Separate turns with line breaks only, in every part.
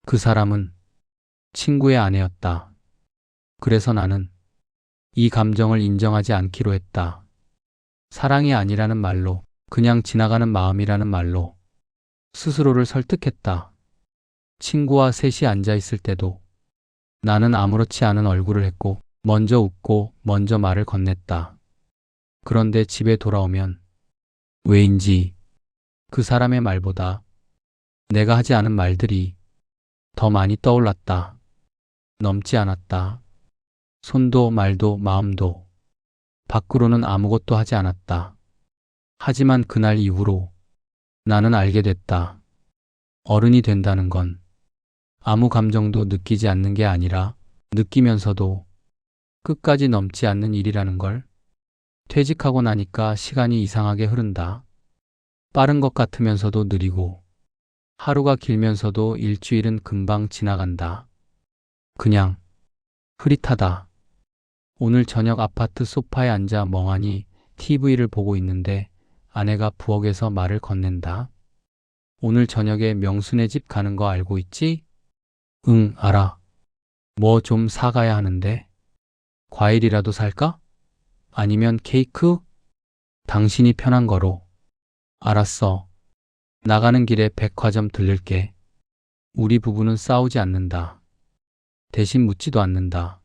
그 사람은 친구의 아내였다. 그래서 나는 이 감정을 인정하지 않기로 했다. 사랑이 아니라는 말로, 그냥 지나가는 마음이라는 말로 스스로를 설득했다. 친구와 셋이 앉아 있을 때도 나는 아무렇지 않은 얼굴을 했고, 먼저 웃고, 먼저 말을 건넸다. 그런데 집에 돌아오면 왜인지 그 사람의 말보다 내가 하지 않은 말들이 더 많이 떠올랐다. 넘지 않았다. 손도 말도 마음도. 밖으로는 아무것도 하지 않았다. 하지만 그날 이후로 나는 알게 됐다. 어른이 된다는 건 아무 감정도 느끼지 않는 게 아니라 느끼면서도 끝까지 넘지 않는 일이라는 걸. 퇴직하고 나니까 시간이 이상하게 흐른다. 빠른 것 같으면서도 느리고, 하루가 길면서도 일주일은 금방 지나간다. 그냥 흐릿하다. 오늘 저녁 아파트 소파에 앉아 멍하니 TV를 보고 있는데 아내가 부엌에서 말을 건넨다. 오늘 저녁에 명순의 집 가는 거 알고 있지? 응, 알아. 뭐 좀 사가야 하는데. 과일이라도 살까? 아니면 케이크? 당신이 편한 거로. 알았어. 나가는 길에 백화점 들를게. 우리 부부는 싸우지 않는다. 대신 묻지도 않는다.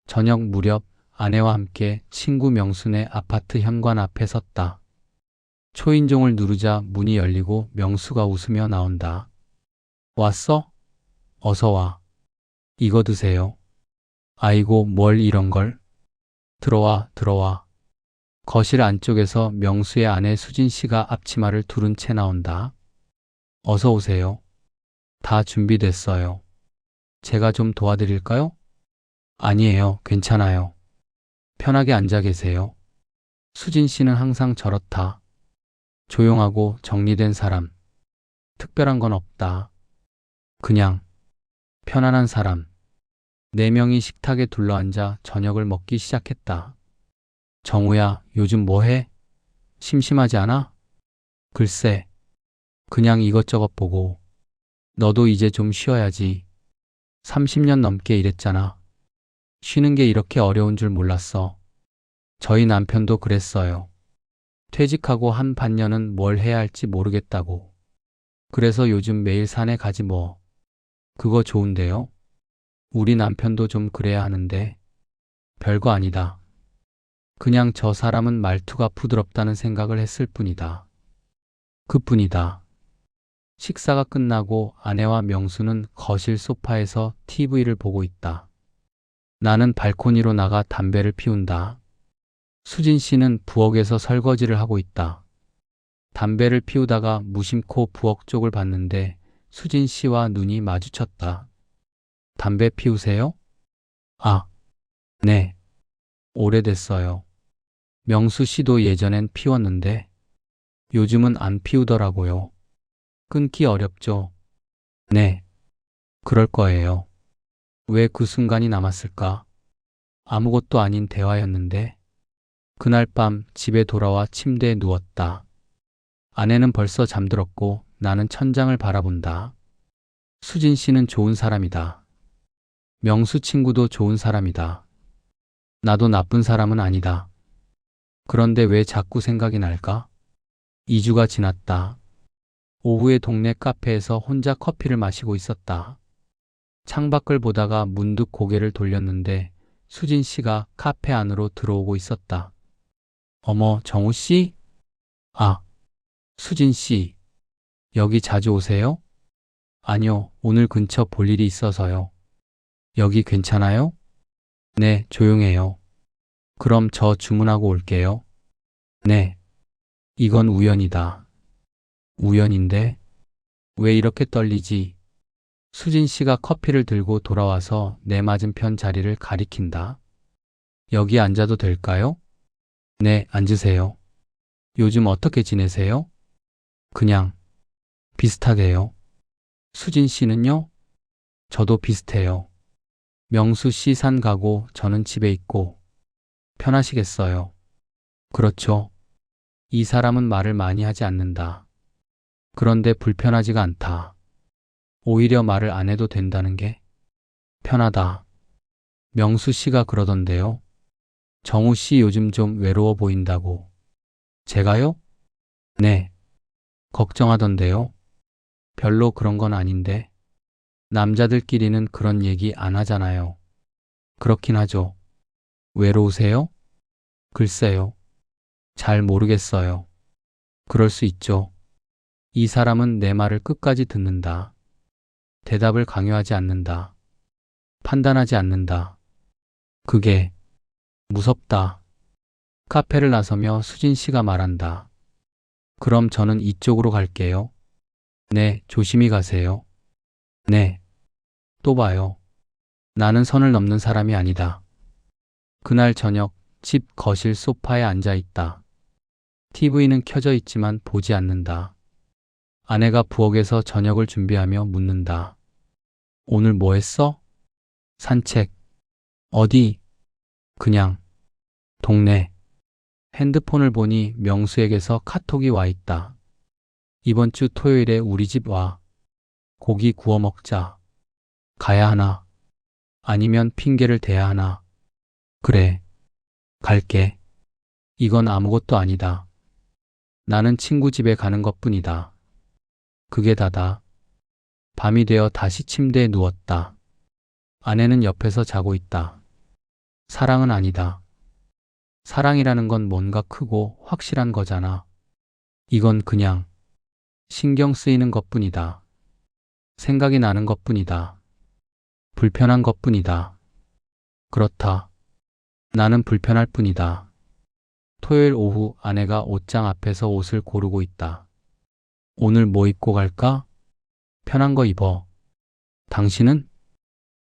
저녁 무렵 아내와 함께 친구 명순의 아파트 현관 앞에 섰다. 초인종을 누르자 문이 열리고 명수가 웃으며 나온다. 왔어? 어서 와. 이거 드세요. 아이고, 뭘 이런 걸. 들어와, 들어와. 거실 안쪽에서 명수의 아내 수진 씨가 앞치마를 두른 채 나온다. 어서 오세요. 다 준비됐어요. 제가 좀 도와드릴까요? 아니에요, 괜찮아요. 편하게 앉아 계세요. 수진 씨는 항상 저렇다. 조용하고 정리된 사람. 특별한 건 없다. 그냥 편안한 사람. 네 명이 식탁에 둘러앉아 저녁을 먹기 시작했다. 정우야, 요즘 뭐 해? 심심하지 않아? 글쎄, 그냥 이것저것 보고. 너도 이제 좀 쉬어야지. 30년 넘게 일했잖아. 쉬는 게 이렇게 어려운 줄 몰랐어. 저희 남편도 그랬어요. 퇴직하고 한 반년은 뭘 해야 할지 모르겠다고. 그래서 요즘 매일 산에 가지 뭐. 그거 좋은데요? 우리 남편도 좀 그래야 하는데. 별거 아니다. 그냥 저 사람은 말투가 부드럽다는 생각을 했을 뿐이다. 그뿐이다. 식사가 끝나고 아내와 명수는 거실 소파에서 TV를 보고 있다. 나는 발코니로 나가 담배를 피운다. 수진 씨는 부엌에서 설거지를 하고 있다. 담배를 피우다가 무심코 부엌 쪽을 봤는데 수진 씨와 눈이 마주쳤다. 담배 피우세요? 아, 네. 오래됐어요. 명수 씨도 예전엔 피웠는데 요즘은 안 피우더라고요. 끊기 어렵죠? 네, 그럴 거예요. 왜 그 순간이 남았을까? 아무것도 아닌 대화였는데 그날 밤 집에 돌아와 침대에 누웠다. 아내는 벌써 잠들었고 나는 천장을 바라본다. 수진 씨는 좋은 사람이다. 명수 친구도 좋은 사람이다. 나도 나쁜 사람은 아니다. 그런데 왜 자꾸 생각이 날까? 2주가 지났다. 오후에 동네 카페에서 혼자 커피를 마시고 있었다. 창밖을 보다가 문득 고개를 돌렸는데 수진 씨가 카페 안으로 들어오고 있었다. 어머, 정우 씨? 아, 수진 씨. 여기 자주 오세요? 아니요, 오늘 근처 볼 일이 있어서요. 여기 괜찮아요? 네, 조용해요. 그럼 저 주문하고 올게요. 네, 이건 우연이다. 우연인데? 왜 이렇게 떨리지? 수진 씨가 커피를 들고 돌아와서 내 맞은편 자리를 가리킨다. 여기 앉아도 될까요? 네, 앉으세요. 요즘 어떻게 지내세요? 그냥 비슷하게요. 수진 씨는요? 저도 비슷해요. 명수 씨 산 가고 저는 집에 있고 편하시겠어요. 그렇죠. 이 사람은 말을 많이 하지 않는다. 그런데 불편하지가 않다. 오히려 말을 안 해도 된다는 게 편하다. 명수 씨가 그러던데요. 정우 씨 요즘 좀 외로워 보인다고. 제가요? 네. 걱정하던데요. 별로 그런 건 아닌데. 남자들끼리는 그런 얘기 안 하잖아요. 그렇긴 하죠. 외로우세요? 글쎄요. 잘 모르겠어요. 그럴 수 있죠. 이 사람은 내 말을 끝까지 듣는다. 대답을 강요하지 않는다. 판단하지 않는다. 그게 무섭다. 카페를 나서며 수진 씨가 말한다. 그럼 저는 이쪽으로 갈게요. 네, 조심히 가세요. 네, 또 봐요. 나는 선을 넘는 사람이 아니다. 그날 저녁 집 거실 소파에 앉아 있다. TV는 켜져 있지만 보지 않는다. 아내가 부엌에서 저녁을 준비하며 묻는다. 오늘 뭐 했어? 산책. 어디? 그냥. 동네. 핸드폰을 보니 명수에게서 카톡이 와 있다. 이번 주 토요일에 우리 집 와. 고기 구워 먹자. 가야 하나? 아니면 핑계를 대야 하나? 그래. 갈게. 이건 아무것도 아니다. 나는 친구 집에 가는 것뿐이다. 그게 다다. 밤이 되어 다시 침대에 누웠다. 아내는 옆에서 자고 있다. 사랑은 아니다. 사랑이라는 건 뭔가 크고 확실한 거잖아. 이건 그냥 신경 쓰이는 것뿐이다. 생각이 나는 것뿐이다. 불편한 것뿐이다. 그렇다. 나는 불편할 뿐이다. 토요일 오후 아내가 옷장 앞에서 옷을 고르고 있다. 오늘 뭐 입고 갈까? 편한 거 입어. 당신은?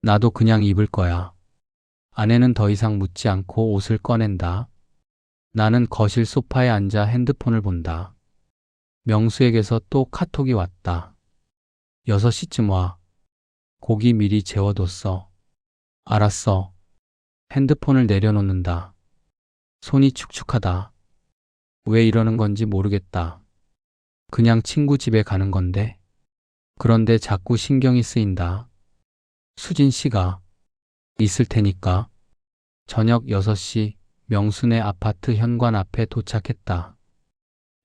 나도 그냥 입을 거야. 아내는 더 이상 묻지 않고 옷을 꺼낸다. 나는 거실 소파에 앉아 핸드폰을 본다. 명수에게서 또 카톡이 왔다. 6시쯤 와. 고기 미리 재워뒀어. 알았어. 핸드폰을 내려놓는다. 손이 축축하다. 왜 이러는 건지 모르겠다. 그냥 친구 집에 가는 건데. 그런데 자꾸 신경이 쓰인다. 수진 씨가 있을 테니까. 저녁 6시 명순의 아파트 현관 앞에 도착했다.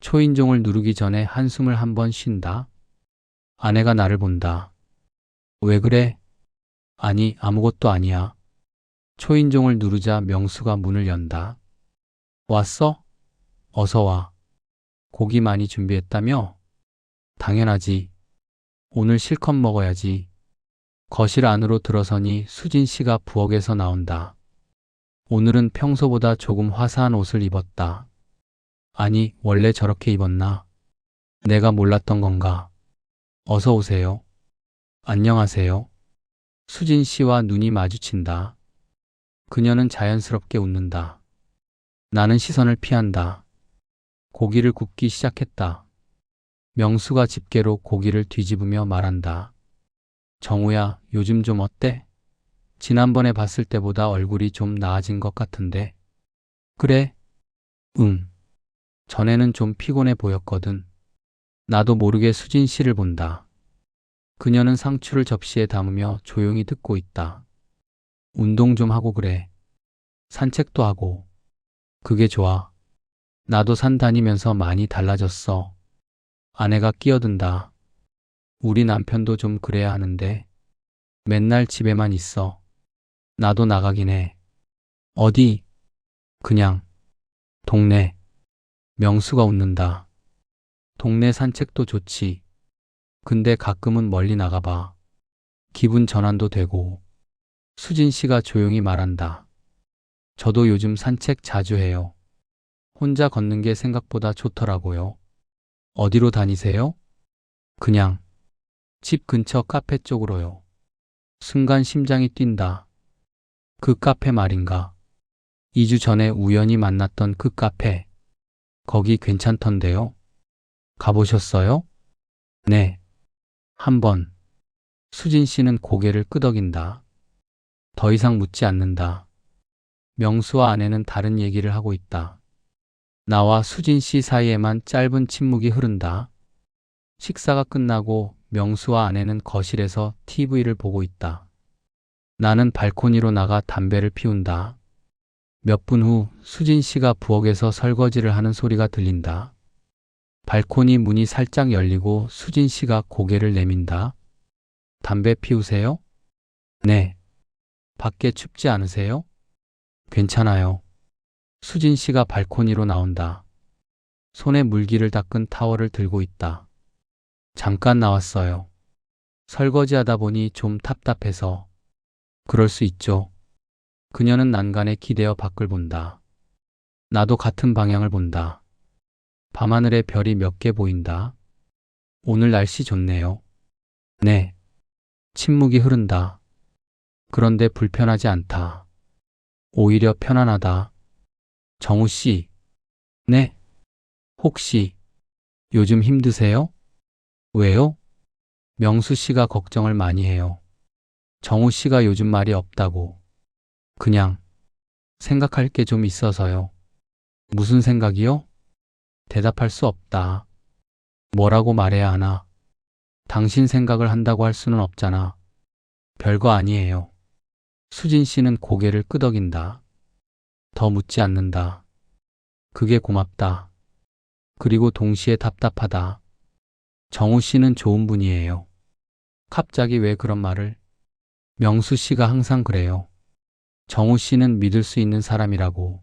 초인종을 누르기 전에 한숨을 한번 쉰다. 아내가 나를 본다. 왜 그래? 아니, 아무것도 아니야. 초인종을 누르자 명수가 문을 연다. 왔어? 어서 와. 고기 많이 준비했다며? 당연하지. 오늘 실컷 먹어야지. 거실 안으로 들어서니 수진 씨가 부엌에서 나온다. 오늘은 평소보다 조금 화사한 옷을 입었다. 아니, 원래 저렇게 입었나? 내가 몰랐던 건가? 어서 오세요. 안녕하세요. 수진 씨와 눈이 마주친다. 그녀는 자연스럽게 웃는다. 나는 시선을 피한다. 고기를 굽기 시작했다. 명수가 집게로 고기를 뒤집으며 말한다. 정우야, 요즘 좀 어때? 지난번에 봤을 때보다 얼굴이 좀 나아진 것 같은데. 그래? 응. 전에는 좀 피곤해 보였거든. 나도 모르게 수진 씨를 본다. 그녀는 상추를 접시에 담으며 조용히 듣고 있다. 운동 좀 하고 그래. 산책도 하고. 그게 좋아. 나도 산 다니면서 많이 달라졌어. 아내가 끼어든다. 우리 남편도 좀 그래야 하는데. 맨날 집에만 있어. 나도 나가긴 해. 어디? 그냥. 동네. 명수가 웃는다. 동네 산책도 좋지. 근데 가끔은 멀리 나가봐. 기분 전환도 되고. 수진 씨가 조용히 말한다. 저도 요즘 산책 자주 해요. 혼자 걷는 게 생각보다 좋더라고요. 어디로 다니세요? 그냥 집 근처 카페 쪽으로요. 순간 심장이 뛴다. 그 카페 말인가? 2주 전에 우연히 만났던 그 카페. 거기 괜찮던데요? 가보셨어요? 네. 한 번. 수진 씨는 고개를 끄덕인다. 더 이상 묻지 않는다. 명수와 아내는 다른 얘기를 하고 있다. 나와 수진 씨 사이에만 짧은 침묵이 흐른다. 식사가 끝나고 명수와 아내는 거실에서 TV를 보고 있다. 나는 발코니로 나가 담배를 피운다. 몇 분 후 수진 씨가 부엌에서 설거지를 하는 소리가 들린다. 발코니 문이 살짝 열리고 수진 씨가 고개를 내민다. 담배 피우세요? 네. 밖에 춥지 않으세요? 괜찮아요. 수진 씨가 발코니로 나온다. 손에 물기를 닦은 타월을 들고 있다. 잠깐 나왔어요. 설거지하다 보니 좀 답답해서. 그럴 수 있죠. 그녀는 난간에 기대어 밖을 본다. 나도 같은 방향을 본다. 밤하늘에 별이 몇 개 보인다. 오늘 날씨 좋네요. 네. 침묵이 흐른다. 그런데 불편하지 않다. 오히려 편안하다. 정우 씨. 네. 혹시 요즘 힘드세요? 왜요? 명수 씨가 걱정을 많이 해요. 정우 씨가 요즘 말이 없다고. 그냥 생각할 게 좀 있어서요. 무슨 생각이요? 대답할 수 없다. 뭐라고 말해야 하나? 당신 생각을 한다고 할 수는 없잖아. 별거 아니에요. 수진 씨는 고개를 끄덕인다. 더 묻지 않는다. 그게 고맙다. 그리고 동시에 답답하다. 정우 씨는 좋은 분이에요. 갑자기 왜 그런 말을? 명수 씨가 항상 그래요. 정우 씨는 믿을 수 있는 사람이라고.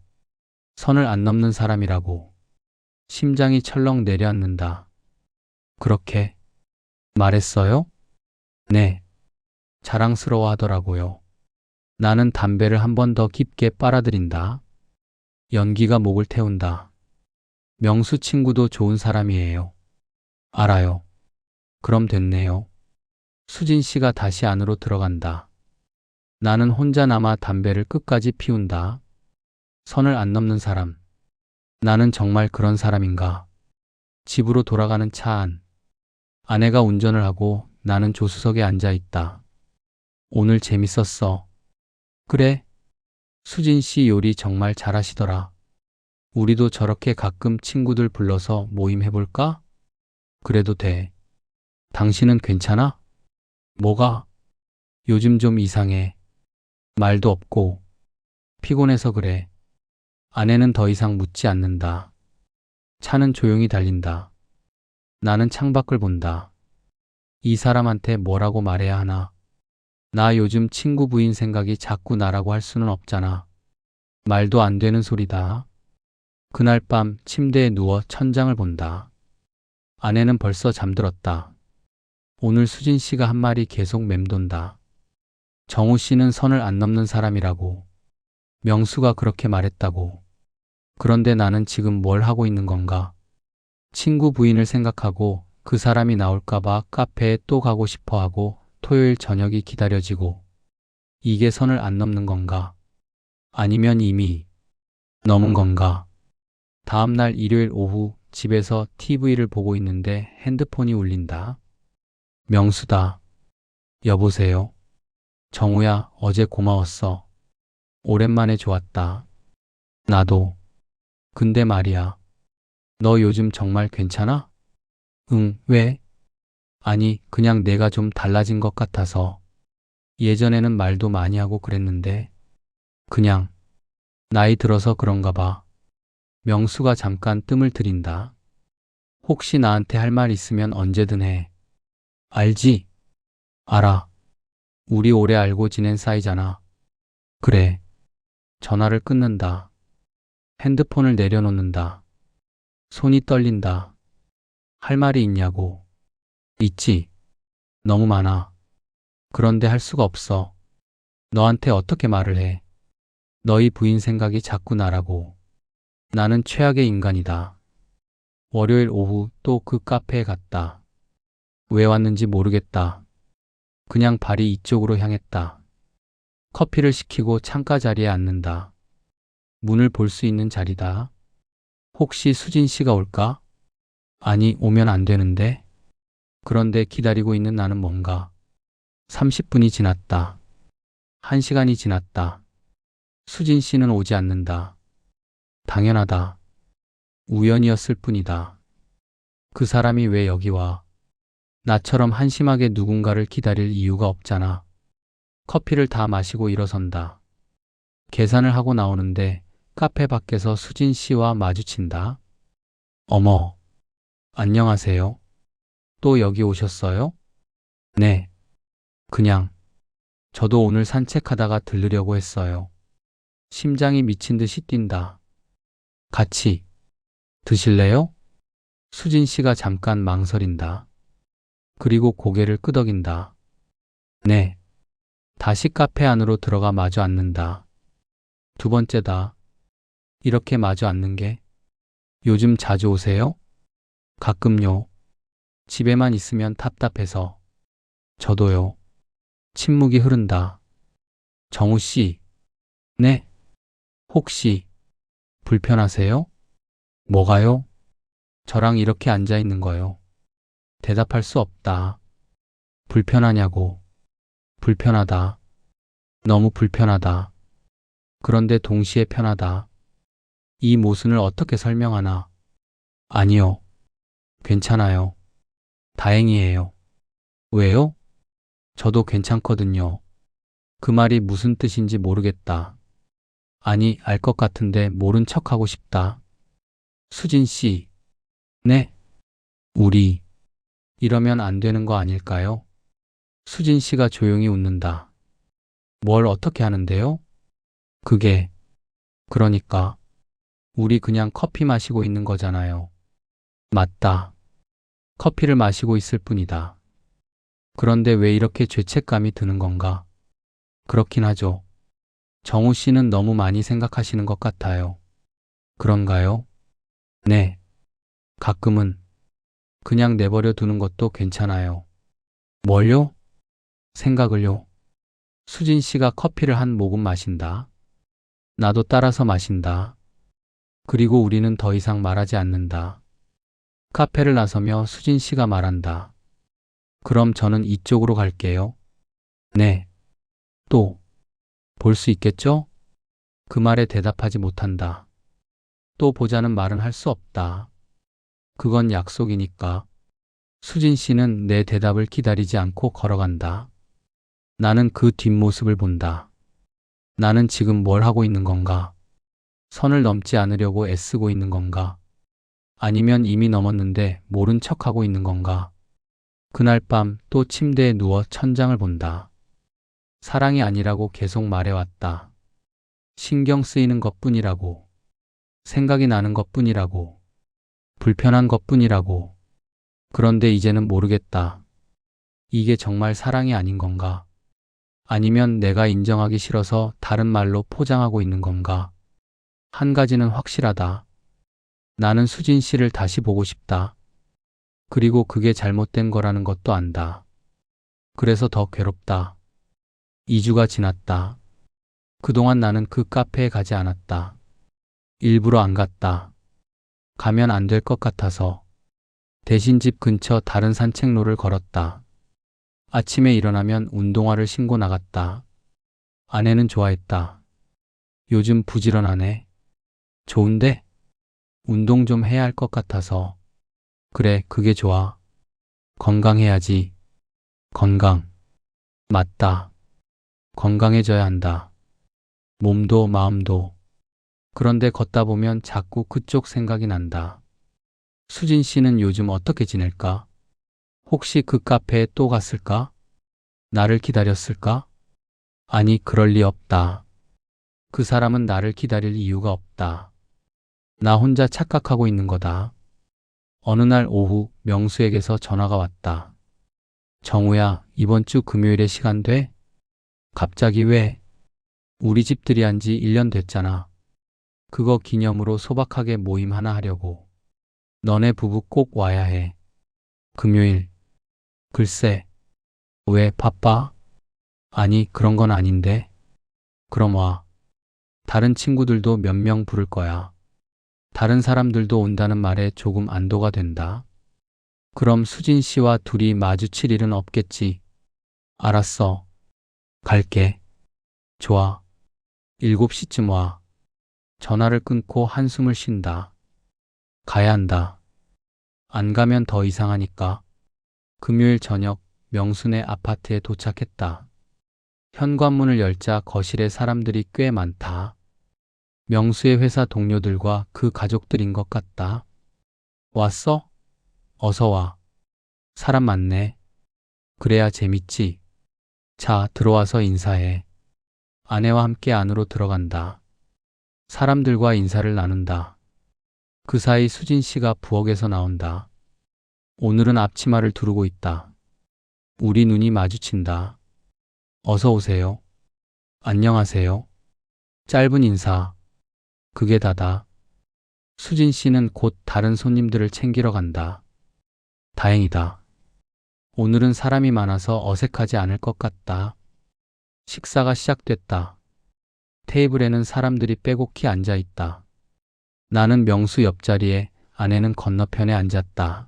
선을 안 넘는 사람이라고. 심장이 철렁 내려앉는다. 그렇게 말했어요? 네. 자랑스러워 하더라고요. 나는 담배를 한 번 더 깊게 빨아들인다. 연기가 목을 태운다. 명수 친구도 좋은 사람이에요. 알아요. 그럼 됐네요. 수진 씨가 다시 안으로 들어간다. 나는 혼자 남아 담배를 끝까지 피운다. 선을 안 넘는 사람. 나는 정말 그런 사람인가? 집으로 돌아가는 차 안. 아내가 운전을 하고 나는 조수석에 앉아 있다. 오늘 재밌었어. 그래? 수진 씨 요리 정말 잘하시더라. 우리도 저렇게 가끔 친구들 불러서 모임 해볼까? 그래도 돼. 당신은 괜찮아? 뭐가? 요즘 좀 이상해. 말도 없고. 피곤해서 그래. 아내는 더 이상 묻지 않는다. 차는 조용히 달린다. 나는 창밖을 본다. 이 사람한테 뭐라고 말해야 하나? 나 요즘 친구 부인 생각이 자꾸 나라고 할 수는 없잖아. 말도 안 되는 소리다. 그날 밤 침대에 누워 천장을 본다. 아내는 벌써 잠들었다. 오늘 수진 씨가 한 말이 계속 맴돈다. 정우 씨는 선을 안 넘는 사람이라고. 명수가 그렇게 말했다고. 그런데 나는 지금 뭘 하고 있는 건가? 친구 부인을 생각하고 그 사람이 나올까봐 카페에 또 가고 싶어 하고 토요일 저녁이 기다려지고. 이게 선을 안 넘는 건가? 아니면 이미 넘은 건가? 다음 날 일요일 오후 집에서 TV를 보고 있는데 핸드폰이 울린다. 명수다. 여보세요? 정우야, 어제 고마웠어. 오랜만에 좋았다. 나도. 근데 말이야. 너 요즘 정말 괜찮아? 응, 왜? 아니, 그냥 내가 좀 달라진 것 같아서. 예전에는 말도 많이 하고 그랬는데. 그냥, 나이 들어서 그런가 봐. 명수가 잠깐 뜸을 들인다. 혹시 나한테 할 말 있으면 언제든 해. 알지? 알아. 우리 오래 알고 지낸 사이잖아. 그래. 전화를 끊는다. 핸드폰을 내려놓는다. 손이 떨린다. 할 말이 있냐고. 있지. 너무 많아. 그런데 할 수가 없어. 너한테 어떻게 말을 해. 너희 부인 생각이 자꾸 나라고. 나는 최악의 인간이다. 월요일 오후 또 그 카페에 갔다. 왜 왔는지 모르겠다. 그냥 발이 이쪽으로 향했다. 커피를 시키고 창가 자리에 앉는다. 문을 볼 수 있는 자리다. 혹시 수진 씨가 올까? 아니, 오면 안 되는데. 그런데 기다리고 있는 나는 뭔가. 30분이 지났다. 1시간이 지났다. 수진 씨는 오지 않는다. 당연하다. 우연이었을 뿐이다. 그 사람이 왜 여기 와? 나처럼 한심하게 누군가를 기다릴 이유가 없잖아. 커피를 다 마시고 일어선다. 계산을 하고 나오는데 카페 밖에서 수진 씨와 마주친다. 어머, 안녕하세요. 또 여기 오셨어요? 네, 그냥. 저도 오늘 산책하다가 들르려고 했어요. 심장이 미친 듯이 뛴다. 같이 드실래요? 수진 씨가 잠깐 망설인다. 그리고 고개를 끄덕인다. 네. 다시 카페 안으로 들어가 마주 앉는다. 두 번째다. 이렇게 마주 앉는 게 요즘 자주 오세요? 가끔요. 집에만 있으면 답답해서. 저도요. 침묵이 흐른다. 정우 씨. 네. 혹시 불편하세요? 뭐가요? 저랑 이렇게 앉아 있는 거요. 대답할 수 없다. 불편하냐고. 불편하다. 너무 불편하다. 그런데 동시에 편하다. 이 모순을 어떻게 설명하나? 아니요. 괜찮아요. 다행이에요. 왜요? 저도 괜찮거든요. 그 말이 무슨 뜻인지 모르겠다. 아니, 알 것 같은데 모른 척하고 싶다. 수진 씨. 네. 우리. 이러면 안 되는 거 아닐까요? 수진 씨가 조용히 웃는다. 뭘 어떻게 하는데요? 그게. 그러니까. 우리 그냥 커피 마시고 있는 거잖아요. 맞다. 커피를 마시고 있을 뿐이다. 그런데 왜 이렇게 죄책감이 드는 건가? 그렇긴 하죠. 정우 씨는 너무 많이 생각하시는 것 같아요. 그런가요? 네. 가끔은 그냥 내버려 두는 것도 괜찮아요. 뭘요? 생각을요. 수진 씨가 커피를 한 모금 마신다. 나도 따라서 마신다. 그리고 우리는 더 이상 말하지 않는다. 카페를 나서며 수진 씨가 말한다. 그럼 저는 이쪽으로 갈게요. 네. 또, 볼 수 있겠죠? 그 말에 대답하지 못한다. 또 보자는 말은 할 수 없다. 그건 약속이니까. 수진 씨는 내 대답을 기다리지 않고 걸어간다. 나는 그 뒷모습을 본다. 나는 지금 뭘 하고 있는 건가? 선을 넘지 않으려고 애쓰고 있는 건가? 아니면 이미 넘었는데 모른 척하고 있는 건가? 그날 밤 또 침대에 누워 천장을 본다. 사랑이 아니라고 계속 말해왔다. 신경 쓰이는 것뿐이라고. 생각이 나는 것뿐이라고. 불편한 것뿐이라고. 그런데 이제는 모르겠다. 이게 정말 사랑이 아닌 건가? 아니면 내가 인정하기 싫어서 다른 말로 포장하고 있는 건가? 한 가지는 확실하다. 나는 수진 씨를 다시 보고 싶다. 그리고 그게 잘못된 거라는 것도 안다. 그래서 더 괴롭다. 2주가 지났다. 그동안 나는 그 카페에 가지 않았다. 일부러 안 갔다. 가면 안 될 것 같아서. 대신 집 근처 다른 산책로를 걸었다. 아침에 일어나면 운동화를 신고 나갔다. 아내는 좋아했다. 요즘 부지런하네. 좋은데? 운동 좀 해야 할 것 같아서. 그래, 그게 좋아. 건강해야지. 건강. 맞다. 건강해져야 한다. 몸도 마음도. 그런데 걷다 보면 자꾸 그쪽 생각이 난다. 수진 씨는 요즘 어떻게 지낼까? 혹시 그 카페에 또 갔을까? 나를 기다렸을까? 아니, 그럴 리 없다. 그 사람은 나를 기다릴 이유가 없다. 나 혼자 착각하고 있는 거다. 어느 날 오후 명수에게서 전화가 왔다. 정우야, 이번 주 금요일에 시간 돼? 갑자기 왜? 우리 집 들이한 지 1년 됐잖아. 그거 기념으로 소박하게 모임 하나 하려고. 너네 부부 꼭 와야 해. 금요일. 글쎄. 왜 바빠? 아니, 그런 건 아닌데. 그럼 와. 다른 친구들도 몇 명 부를 거야. 다른 사람들도 온다는 말에 조금 안도가 된다. 그럼 수진 씨와 둘이 마주칠 일은 없겠지. 알았어. 갈게. 좋아. 7시쯤 와. 전화를 끊고 한숨을 쉰다. 가야 한다. 안 가면 더 이상하니까. 금요일 저녁 명순의 아파트에 도착했다. 현관문을 열자 거실에 사람들이 꽤 많다. 명수의 회사 동료들과 그 가족들인 것 같다. 왔어? 어서 와. 사람 많네. 그래야 재밌지. 자, 들어와서 인사해. 아내와 함께 안으로 들어간다. 사람들과 인사를 나눈다. 그 사이 수진 씨가 부엌에서 나온다. 오늘은 앞치마를 두르고 있다. 우리 눈이 마주친다. 어서 오세요. 안녕하세요. 짧은 인사. 그게 다다. 수진 씨는 곧 다른 손님들을 챙기러 간다. 다행이다. 오늘은 사람이 많아서 어색하지 않을 것 같다. 식사가 시작됐다. 테이블에는 사람들이 빼곡히 앉아 있다. 나는 명수 옆자리에, 아내는 건너편에 앉았다.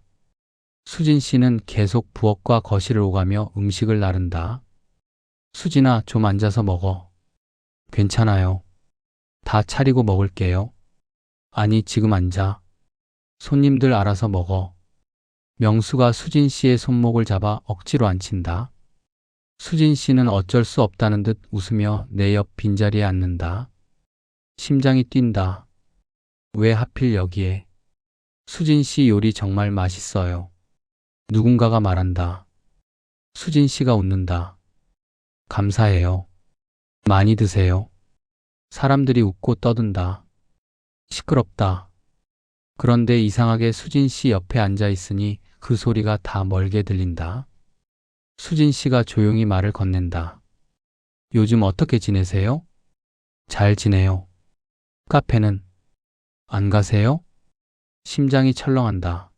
수진 씨는 계속 부엌과 거실을 오가며 음식을 나른다. 수진아, 좀 앉아서 먹어. 괜찮아요. 다 차리고 먹을게요. 아니, 지금 앉아. 손님들 알아서 먹어. 명수가 수진 씨의 손목을 잡아 억지로 앉힌다. 수진 씨는 어쩔 수 없다는 듯 웃으며 내 옆 빈자리에 앉는다. 심장이 뛴다. 왜 하필 여기에? 수진 씨 요리 정말 맛있어요. 누군가가 말한다. 수진 씨가 웃는다. 감사해요. 많이 드세요. 사람들이 웃고 떠든다. 시끄럽다. 그런데 이상하게 수진 씨 옆에 앉아 있으니 그 소리가 다 멀게 들린다. 수진 씨가 조용히 말을 건넨다. 요즘 어떻게 지내세요? 잘 지내요. 카페는? 안 가세요? 심장이 철렁한다.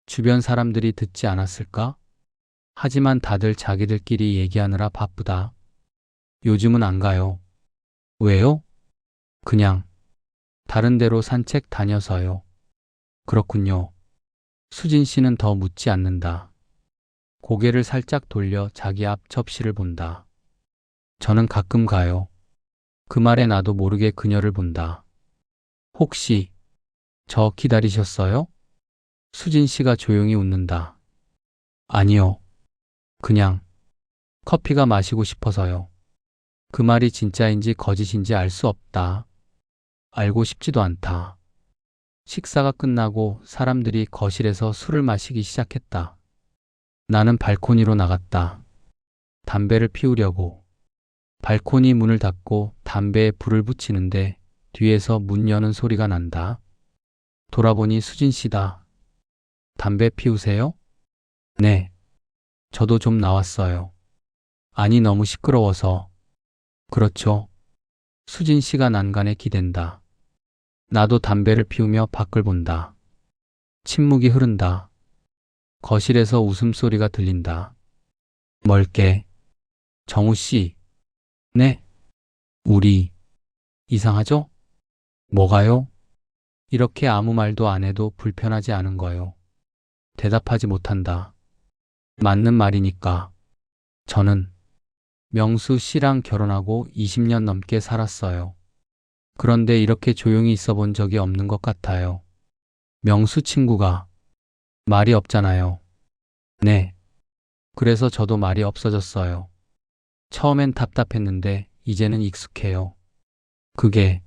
주변 사람들이 듣지 않았을까? 하지만 다들 자기들끼리 얘기하느라 바쁘다. 요즘은 안 가요. 왜요? 그냥 다른 데로 산책 다녀서요. 그렇군요. 수진 씨는 더 묻지 않는다. 고개를 살짝 돌려 자기 앞 접시를 본다. 저는 가끔 가요. 그 말에 나도 모르게 그녀를 본다. 혹시 저 기다리셨어요? 수진 씨가 조용히 웃는다. 아니요. 그냥 커피가 마시고 싶어서요. 그 말이 진짜인지 거짓인지 알 수 없다. 알고 싶지도 않다. 식사가 끝나고 사람들이 거실에서 술을 마시기 시작했다. 나는 발코니로 나갔다. 담배를 피우려고. 발코니 문을 닫고 담배에 불을 붙이는데 뒤에서 문 여는 소리가 난다. 돌아보니 수진 씨다. 담배 피우세요? 네. 저도 좀 나왔어요. 아니, 너무 시끄러워서. 그렇죠. 수진 씨가 난간에 기댄다. 나도 담배를 피우며 밖을 본다. 침묵이 흐른다. 거실에서 웃음소리가 들린다. 멀게. 정우 씨. 네. 우리. 이상하죠? 뭐가요? 이렇게 아무 말도 안 해도 불편하지 않은 거요. 대답하지 못한다. 맞는 말이니까. 저는 명수 씨랑 결혼하고 20년 넘게 살았어요. 그런데 이렇게 조용히 있어 본 적이 없는 것 같아요. 명수 친구가 말이 없잖아요. 네. 그래서 저도 말이 없어졌어요. 처음엔 답답했는데 이제는 익숙해요. 그게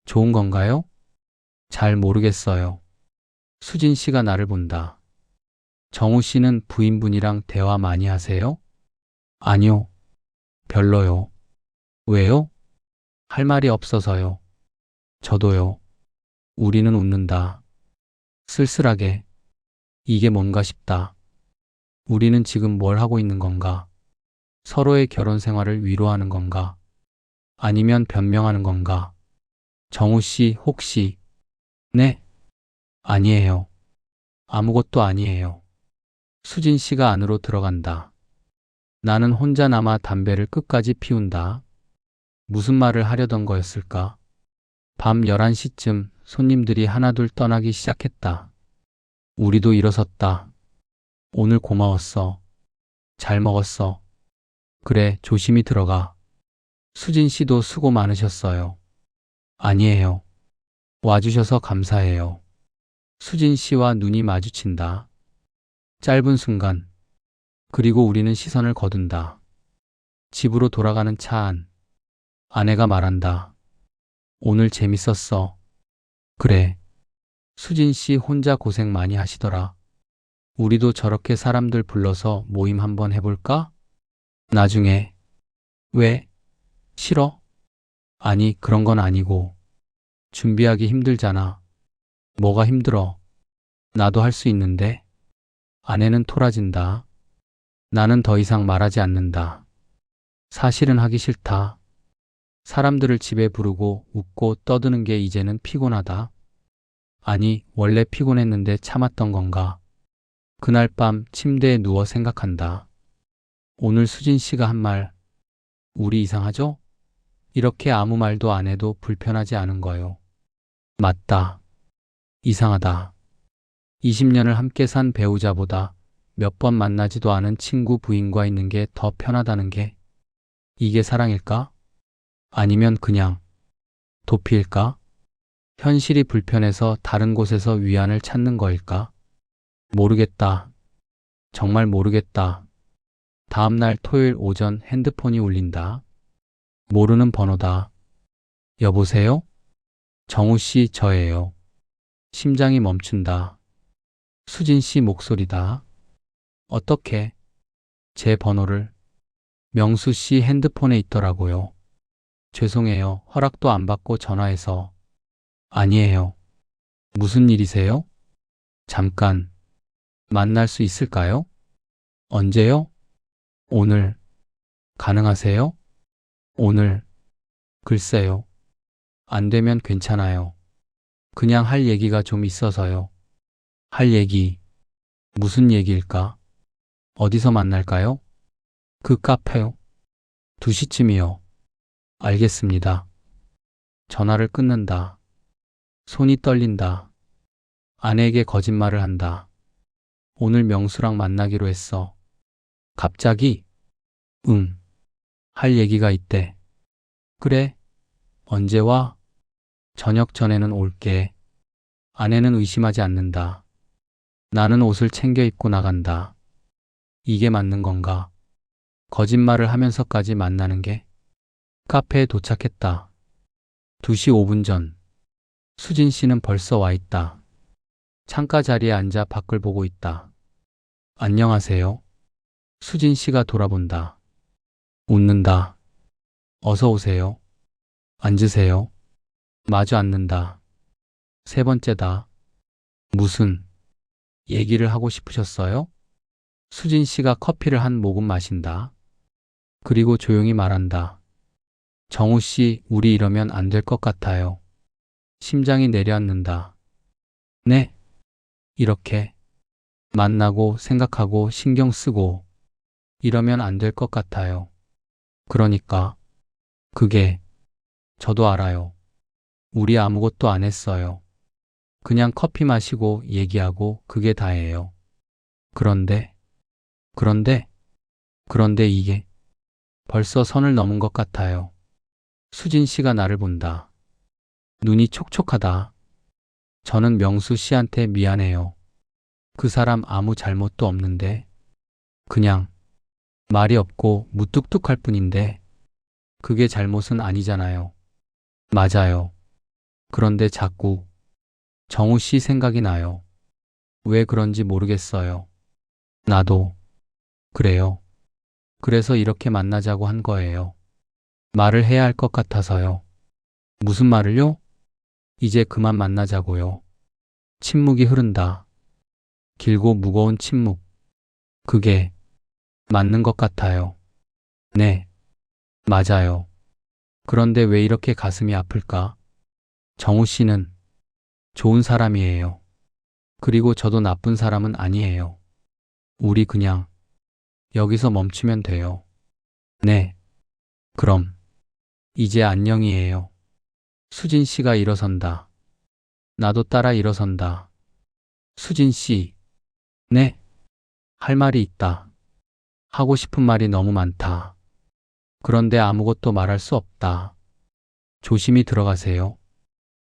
좋은 건가요? 잘 모르겠어요. 수진 씨가 나를 본다. 정우 씨는 부인분이랑 대화 많이 하세요? 아니요. 별로요. 왜요? 할 말이 없어서요. 저도요. 우리는 웃는다. 쓸쓸하게. 이게 뭔가 싶다. 우리는 지금 뭘 하고 있는 건가? 서로의 결혼 생활을 위로하는 건가? 아니면 변명하는 건가? 정우 씨, 혹시? 네? 아니에요. 아무것도 아니에요. 수진 씨가 안으로 들어간다. 나는 혼자 남아 담배를 끝까지 피운다. 무슨 말을 하려던 거였을까? 밤 11시쯤 손님들이 하나둘 떠나기 시작했다. 우리도 일어섰다. 오늘 고마웠어. 잘 먹었어. 그래, 조심히 들어가. 수진 씨도 수고 많으셨어요. 아니에요. 와주셔서 감사해요. 수진 씨와 눈이 마주친다. 짧은 순간 그리고 우리는 시선을 거둔다. 집으로 돌아가는 차 안. 아내가 말한다. 오늘 재밌었어. 그래. 수진 씨 혼자 고생 많이 하시더라. 우리도 저렇게 사람들 불러서 모임 한번 해볼까? 나중에. 왜? 싫어? 아니, 그런 건 아니고. 준비하기 힘들잖아. 뭐가 힘들어? 나도 할 수 있는데. 아내는 토라진다. 나는 더 이상 말하지 않는다. 사실은 하기 싫다. 사람들을 집에 부르고 웃고 떠드는 게 이제는 피곤하다. 아니, 원래 피곤했는데 참았던 건가? 그날 밤 침대에 누워 생각한다. 오늘 수진 씨가 한 말, 우리 이상하죠? 이렇게 아무 말도 안 해도 불편하지 않은 거요. 맞다. 이상하다. 20년을 함께 산 배우자보다 몇 번 만나지도 않은 친구 부인과 있는 게 더 편하다는 게 이게 사랑일까? 아니면 그냥 도피일까? 현실이 불편해서 다른 곳에서 위안을 찾는 거일까? 모르겠다. 정말 모르겠다. 다음날 토요일 오전 핸드폰이 울린다. 모르는 번호다. 여보세요? 정우 씨, 저예요. 심장이 멈춘다. 수진 씨 목소리다. 어떻게? 제 번호를 명수 씨 핸드폰에 있더라고요. 죄송해요. 허락도 안 받고 전화해서. 아니에요. 무슨 일이세요? 잠깐. 만날 수 있을까요? 언제요? 오늘. 가능하세요? 오늘. 글쎄요. 안 되면 괜찮아요. 그냥 할 얘기가 좀 있어서요. 할 얘기. 무슨 얘기일까? 어디서 만날까요? 그 카페요. 2시쯤이요. 알겠습니다. 전화를 끊는다. 손이 떨린다. 아내에게 거짓말을 한다. 오늘 명수랑 만나기로 했어. 갑자기? 응. 할 얘기가 있대. 그래. 언제 와? 저녁 전에는 올게. 아내는 의심하지 않는다. 나는 옷을 챙겨 입고 나간다. 이게 맞는 건가? 거짓말을 하면서까지 만나는 게? 카페에 도착했다. 2시 5분 전. 수진 씨는 벌써 와 있다. 창가 자리에 앉아 밖을 보고 있다. 안녕하세요. 수진 씨가 돌아본다. 웃는다. 어서 오세요. 앉으세요. 마주 앉는다. 세 번째다. 무슨 얘기를 하고 싶으셨어요? 수진 씨가 커피를 한 모금 마신다. 그리고 조용히 말한다. 정우 씨, 우리 이러면 안 될 것 같아요. 심장이 내려앉는다. 네? 이렇게 만나고 생각하고 신경 쓰고 이러면 안 될 것 같아요. 그러니까 그게 저도 알아요. 우리 아무것도 안 했어요. 그냥 커피 마시고 얘기하고 그게 다예요. 그런데, 그런데, 그런데 이게 벌써 선을 넘은 것 같아요. 수진 씨가 나를 본다. 눈이 촉촉하다. 저는 명수 씨한테 미안해요. 그 사람 아무 잘못도 없는데 그냥 말이 없고 무뚝뚝할 뿐인데 그게 잘못은 아니잖아요. 맞아요. 그런데 자꾸 정우 씨 생각이 나요. 왜 그런지 모르겠어요. 나도 그래요. 그래서 이렇게 만나자고 한 거예요. 말을 해야 할 것 같아서요. 무슨 말을요? 이제 그만 만나자고요. 침묵이 흐른다. 길고 무거운 침묵. 그게 맞는 것 같아요. 네, 맞아요. 그런데 왜 이렇게 가슴이 아플까? 정우 씨는 좋은 사람이에요. 그리고 저도 나쁜 사람은 아니에요. 우리 그냥 여기서 멈추면 돼요. 네, 그럼 이제 안녕이에요. 수진 씨가 일어선다. 나도 따라 일어선다. 수진 씨, 네, 할 말이 있다. 하고 싶은 말이 너무 많다. 그런데 아무것도 말할 수 없다. 조심히 들어가세요.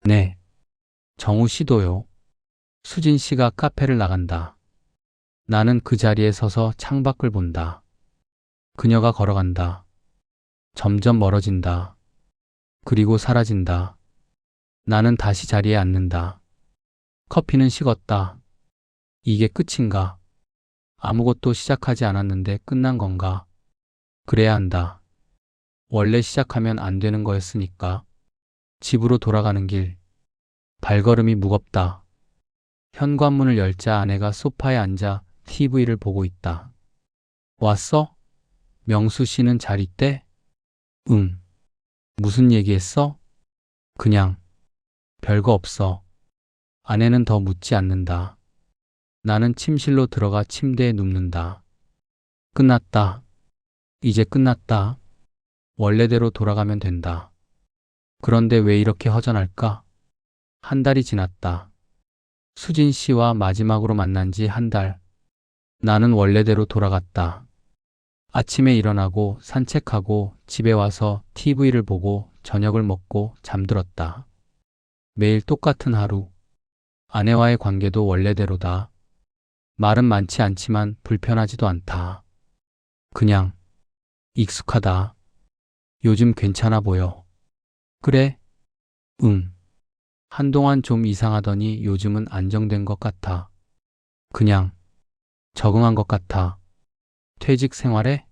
네, 정우 씨도요. 수진 씨가 카페를 나간다. 나는 그 자리에 서서 창밖을 본다. 그녀가 걸어간다. 점점 멀어진다. 그리고 사라진다. 나는 다시 자리에 앉는다. 커피는 식었다. 이게 끝인가? 아무것도 시작하지 않았는데 끝난 건가? 그래야 한다. 원래 시작하면 안 되는 거였으니까. 집으로 돌아가는 길. 발걸음이 무겁다. 현관문을 열자 아내가 소파에 앉아 TV를 보고 있다. 왔어? 명수 씨는 잘 있대? 응. 무슨 얘기했어? 그냥. 별거 없어. 아내는 더 묻지 않는다. 나는 침실로 들어가 침대에 눕는다. 끝났다. 이제 끝났다. 원래대로 돌아가면 된다. 그런데 왜 이렇게 허전할까? 한 달이 지났다. 수진 씨와 마지막으로 만난 지 한 달. 나는 원래대로 돌아갔다. 아침에 일어나고 산책하고 집에 와서 TV를 보고 저녁을 먹고 잠들었다. 매일 똑같은 하루. 아내와의 관계도 원래대로다. 말은 많지 않지만 불편하지도 않다. 그냥 익숙하다. 요즘 괜찮아 보여. 그래? 응. 한동안 좀 이상하더니 요즘은 안정된 것 같아. 그냥 적응한 것 같아. 퇴직 생활에?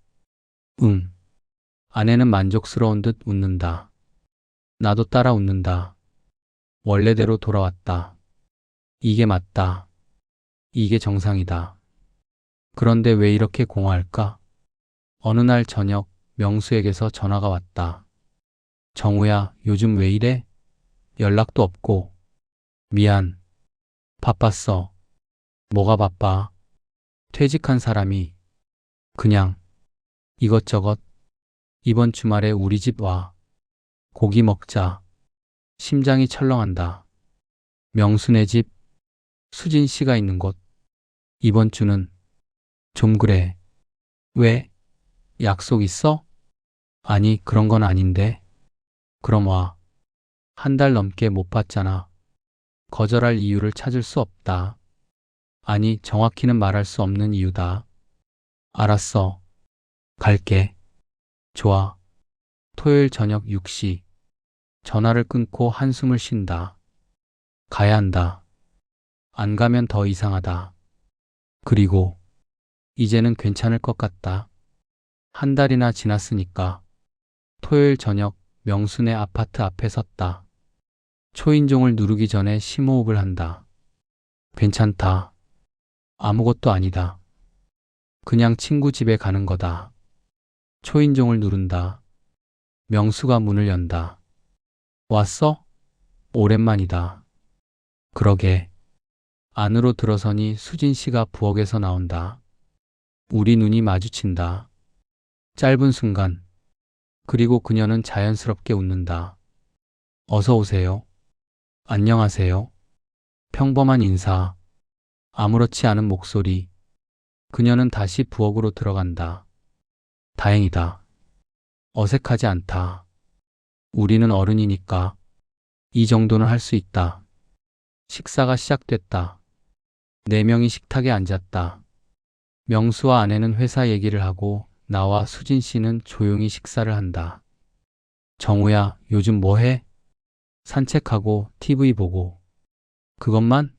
응. 아내는 만족스러운 듯 웃는다. 나도 따라 웃는다. 원래대로 돌아왔다. 이게 맞다. 이게 정상이다. 그런데 왜 이렇게 공허할까? 어느 날 저녁 명수에게서 전화가 왔다. 정우야, 요즘 왜 이래? 연락도 없고. 미안. 바빴어. 뭐가 바빠? 퇴직한 사람이 그냥 이것저것. 이번 주말에 우리 집 와. 고기 먹자. 심장이 철렁한다. 명수네 집, 수진 씨가 있는 곳. 이번 주는 좀 그래. 왜? 약속 있어? 아니, 그런 건 아닌데. 그럼 와. 한 달 넘게 못 봤잖아. 거절할 이유를 찾을 수 없다. 아니, 정확히는 말할 수 없는 이유다. 알았어. 갈게. 좋아. 토요일 저녁 6시. 전화를 끊고 한숨을 쉰다. 가야 한다. 안 가면 더 이상하다. 그리고 이제는 괜찮을 것 같다. 한 달이나 지났으니까. 토요일 저녁 명순의 아파트 앞에 섰다. 초인종을 누르기 전에 심호흡을 한다. 괜찮다. 아무것도 아니다. 그냥 친구 집에 가는 거다. 초인종을 누른다. 명수가 문을 연다. 왔어? 오랜만이다. 그러게. 안으로 들어서니 수진 씨가 부엌에서 나온다. 우리 눈이 마주친다. 짧은 순간. 그리고 그녀는 자연스럽게 웃는다. 어서 오세요. 안녕하세요. 평범한 인사. 아무렇지 않은 목소리. 그녀는 다시 부엌으로 들어간다. 다행이다. 어색하지 않다. 우리는 어른이니까 이 정도는 할 수 있다. 식사가 시작됐다. 네 명이 식탁에 앉았다. 명수와 아내는 회사 얘기를 하고 나와 수진 씨는 조용히 식사를 한다. 정우야, 요즘 뭐 해? 산책하고 TV 보고. 그것만?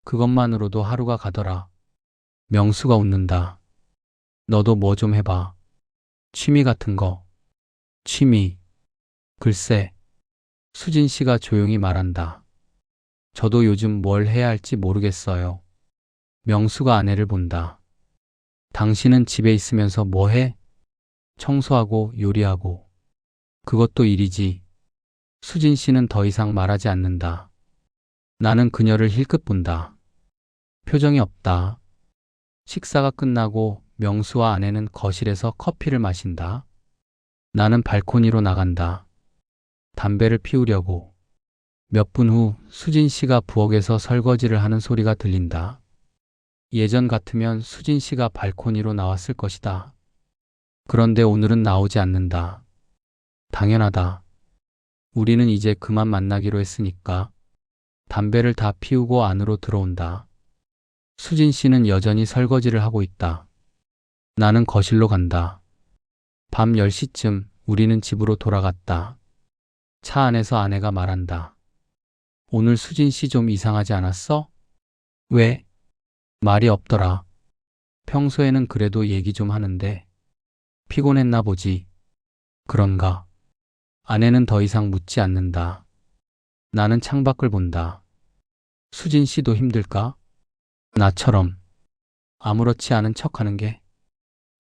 그것만으로도 하루가 가더라. 명수가 웃는다. 너도 뭐 좀 해봐. 취미 같은 거. 취미. 글쎄. 수진 씨가 조용히 말한다. 저도 요즘 뭘 해야 할지 모르겠어요. 명수가 아내를 본다. 당신은 집에 있으면서 뭐 해? 청소하고 요리하고. 그것도 일이지. 수진 씨는 더 이상 말하지 않는다. 나는 그녀를 힐끗 본다. 표정이 없다. 식사가 끝나고 명수와 아내는 거실에서 커피를 마신다. 나는 발코니로 나간다. 담배를 피우려고. 몇 분 후 수진 씨가 부엌에서 설거지를 하는 소리가 들린다. 예전 같으면 수진 씨가 발코니로 나왔을 것이다. 그런데 오늘은 나오지 않는다. 당연하다. 우리는 이제 그만 만나기로 했으니까. 담배를 다 피우고 안으로 들어온다. 수진 씨는 여전히 설거지를 하고 있다. 나는 거실로 간다. 밤 10시쯤 우리는 집으로 돌아갔다. 차 안에서 아내가 말한다. 오늘 수진 씨 좀 이상하지 않았어? 왜? 말이 없더라. 평소에는 그래도 얘기 좀 하는데 피곤했나 보지. 그런가? 아내는 더 이상 묻지 않는다. 나는 창밖을 본다. 수진 씨도 힘들까? 나처럼 아무렇지 않은 척하는 게.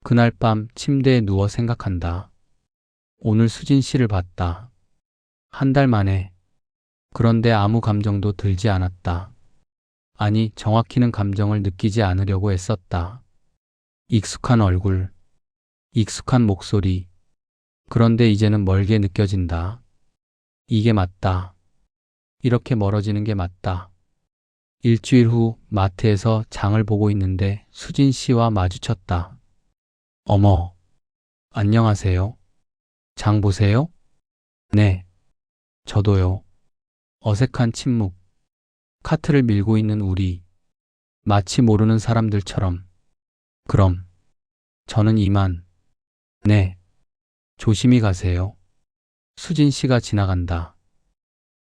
그날 밤 침대에 누워 생각한다. 오늘 수진 씨를 봤다. 한 달 만에. 그런데 아무 감정도 들지 않았다. 아니, 정확히는 감정을 느끼지 않으려고 애썼다. 익숙한 얼굴, 익숙한 목소리. 그런데 이제는 멀게 느껴진다. 이게 맞다. 이렇게 멀어지는 게 맞다. 일주일 후 마트에서 장을 보고 있는데 수진 씨와 마주쳤다. 어머, 안녕하세요. 장 보세요? 네, 저도요. 어색한 침묵. 카트를 밀고 있는 우리. 마치 모르는 사람들처럼. 그럼, 저는 이만. 네, 조심히 가세요. 수진 씨가 지나간다.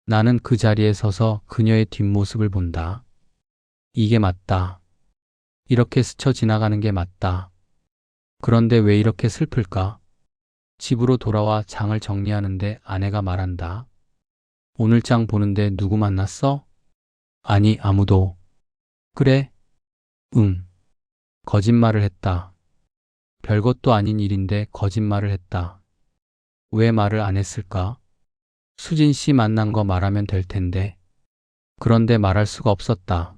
나는 그 자리에 서서 그녀의 뒷모습을 본다. 이게 맞다. 이렇게 스쳐 지나가는 게 맞다. 그런데 왜 이렇게 슬플까? 집으로 돌아와 장을 정리하는데 아내가 말한다. 오늘 장 보는데 누구 만났어? 아니, 아무도. 그래? 응. 거짓말을 했다. 별것도 아닌 일인데 거짓말을 했다. 왜 말을 안 했을까? 수진 씨 만난 거 말하면 될 텐데. 그런데 말할 수가 없었다.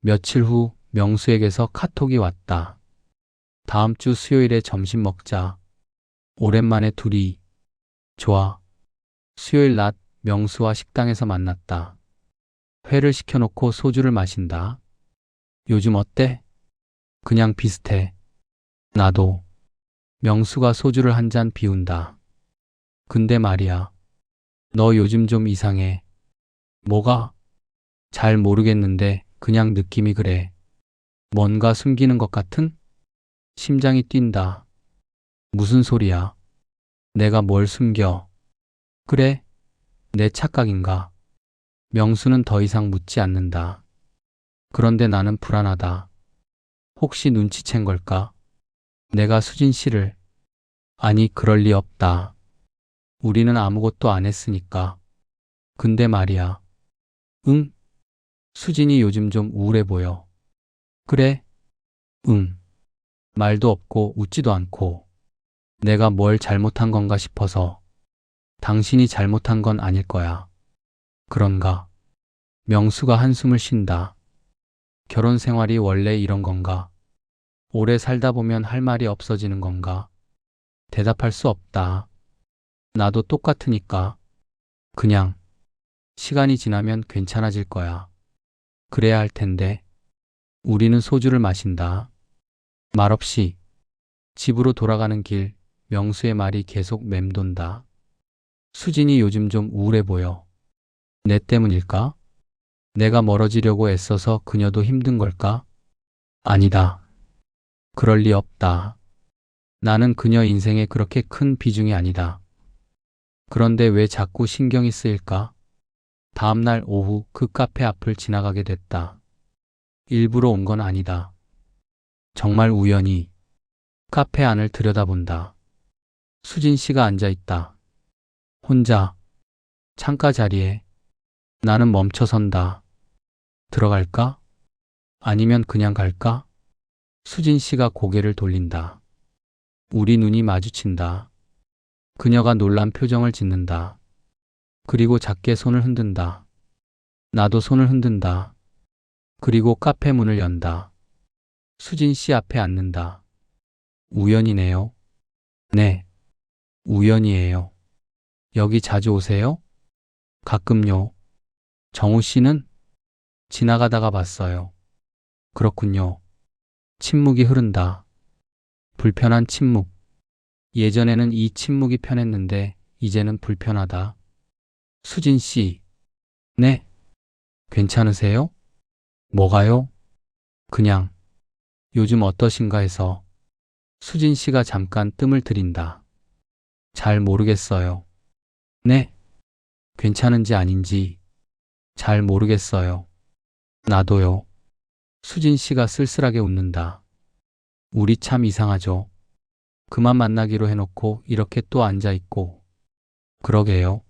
며칠 후 명수에게서 카톡이 왔다. 다음 주 수요일에 점심 먹자. 오랜만에 둘이. 좋아. 수요일 낮 명수와 식당에서 만났다. 회를 시켜놓고 소주를 마신다. 요즘 어때? 그냥 비슷해. 나도. 명수가 소주를 한 잔 비운다. 근데 말이야. 너 요즘 좀 이상해. 뭐가? 잘 모르겠는데 그냥 느낌이 그래. 뭔가 숨기는 것 같은? 심장이 뛴다. 무슨 소리야? 내가 뭘 숨겨? 그래? 내 착각인가? 명수는 더 이상 묻지 않는다. 그런데 나는 불안하다. 혹시 눈치챈 걸까? 내가 수진 씨를. 아니, 그럴 리 없다. 우리는 아무것도 안 했으니까. 근데 말이야. 응? 수진이 요즘 좀 우울해 보여. 그래? 응. 말도 없고 웃지도 않고. 내가 뭘 잘못한 건가 싶어서. 당신이 잘못한 건 아닐 거야. 그런가? 명수가 한숨을 쉰다. 결혼 생활이 원래 이런 건가? 오래 살다 보면 할 말이 없어지는 건가? 대답할 수 없다. 나도 똑같으니까. 그냥 시간이 지나면 괜찮아질 거야. 그래야 할 텐데. 우리는 소주를 마신다. 말없이 집으로 돌아가는 길, 명수의 말이 계속 맴돈다. 수진이 요즘 좀 우울해 보여. 내 때문일까? 내가 멀어지려고 애써서 그녀도 힘든 걸까? 아니다. 그럴 리 없다. 나는 그녀 인생에 그렇게 큰 비중이 아니다. 그런데 왜 자꾸 신경이 쓰일까? 다음날 오후 그 카페 앞을 지나가게 됐다. 일부러 온 건 아니다. 정말 우연히 카페 안을 들여다본다. 수진 씨가 앉아 있다. 혼자 창가 자리에. 나는 멈춰선다. 들어갈까? 아니면 그냥 갈까? 수진 씨가 고개를 돌린다. 우리 눈이 마주친다. 그녀가 놀란 표정을 짓는다. 그리고 작게 손을 흔든다. 나도 손을 흔든다. 그리고 카페 문을 연다. 수진 씨 앞에 앉는다. 우연이네요. 네, 우연이에요. 여기 자주 오세요? 가끔요. 정우 씨는? 지나가다가 봤어요. 그렇군요. 침묵이 흐른다. 불편한 침묵. 예전에는 이 침묵이 편했는데 이제는 불편하다. 수진 씨. 네. 괜찮으세요? 뭐가요? 그냥 요즘 어떠신가 해서. 수진 씨가 잠깐 뜸을 들인다. 잘 모르겠어요. 네? 괜찮은지 아닌지 잘 모르겠어요. 나도요. 수진 씨가 쓸쓸하게 웃는다. 우리 참 이상하죠. 그만 만나기로 해놓고 이렇게 또 앉아있고. 그러게요.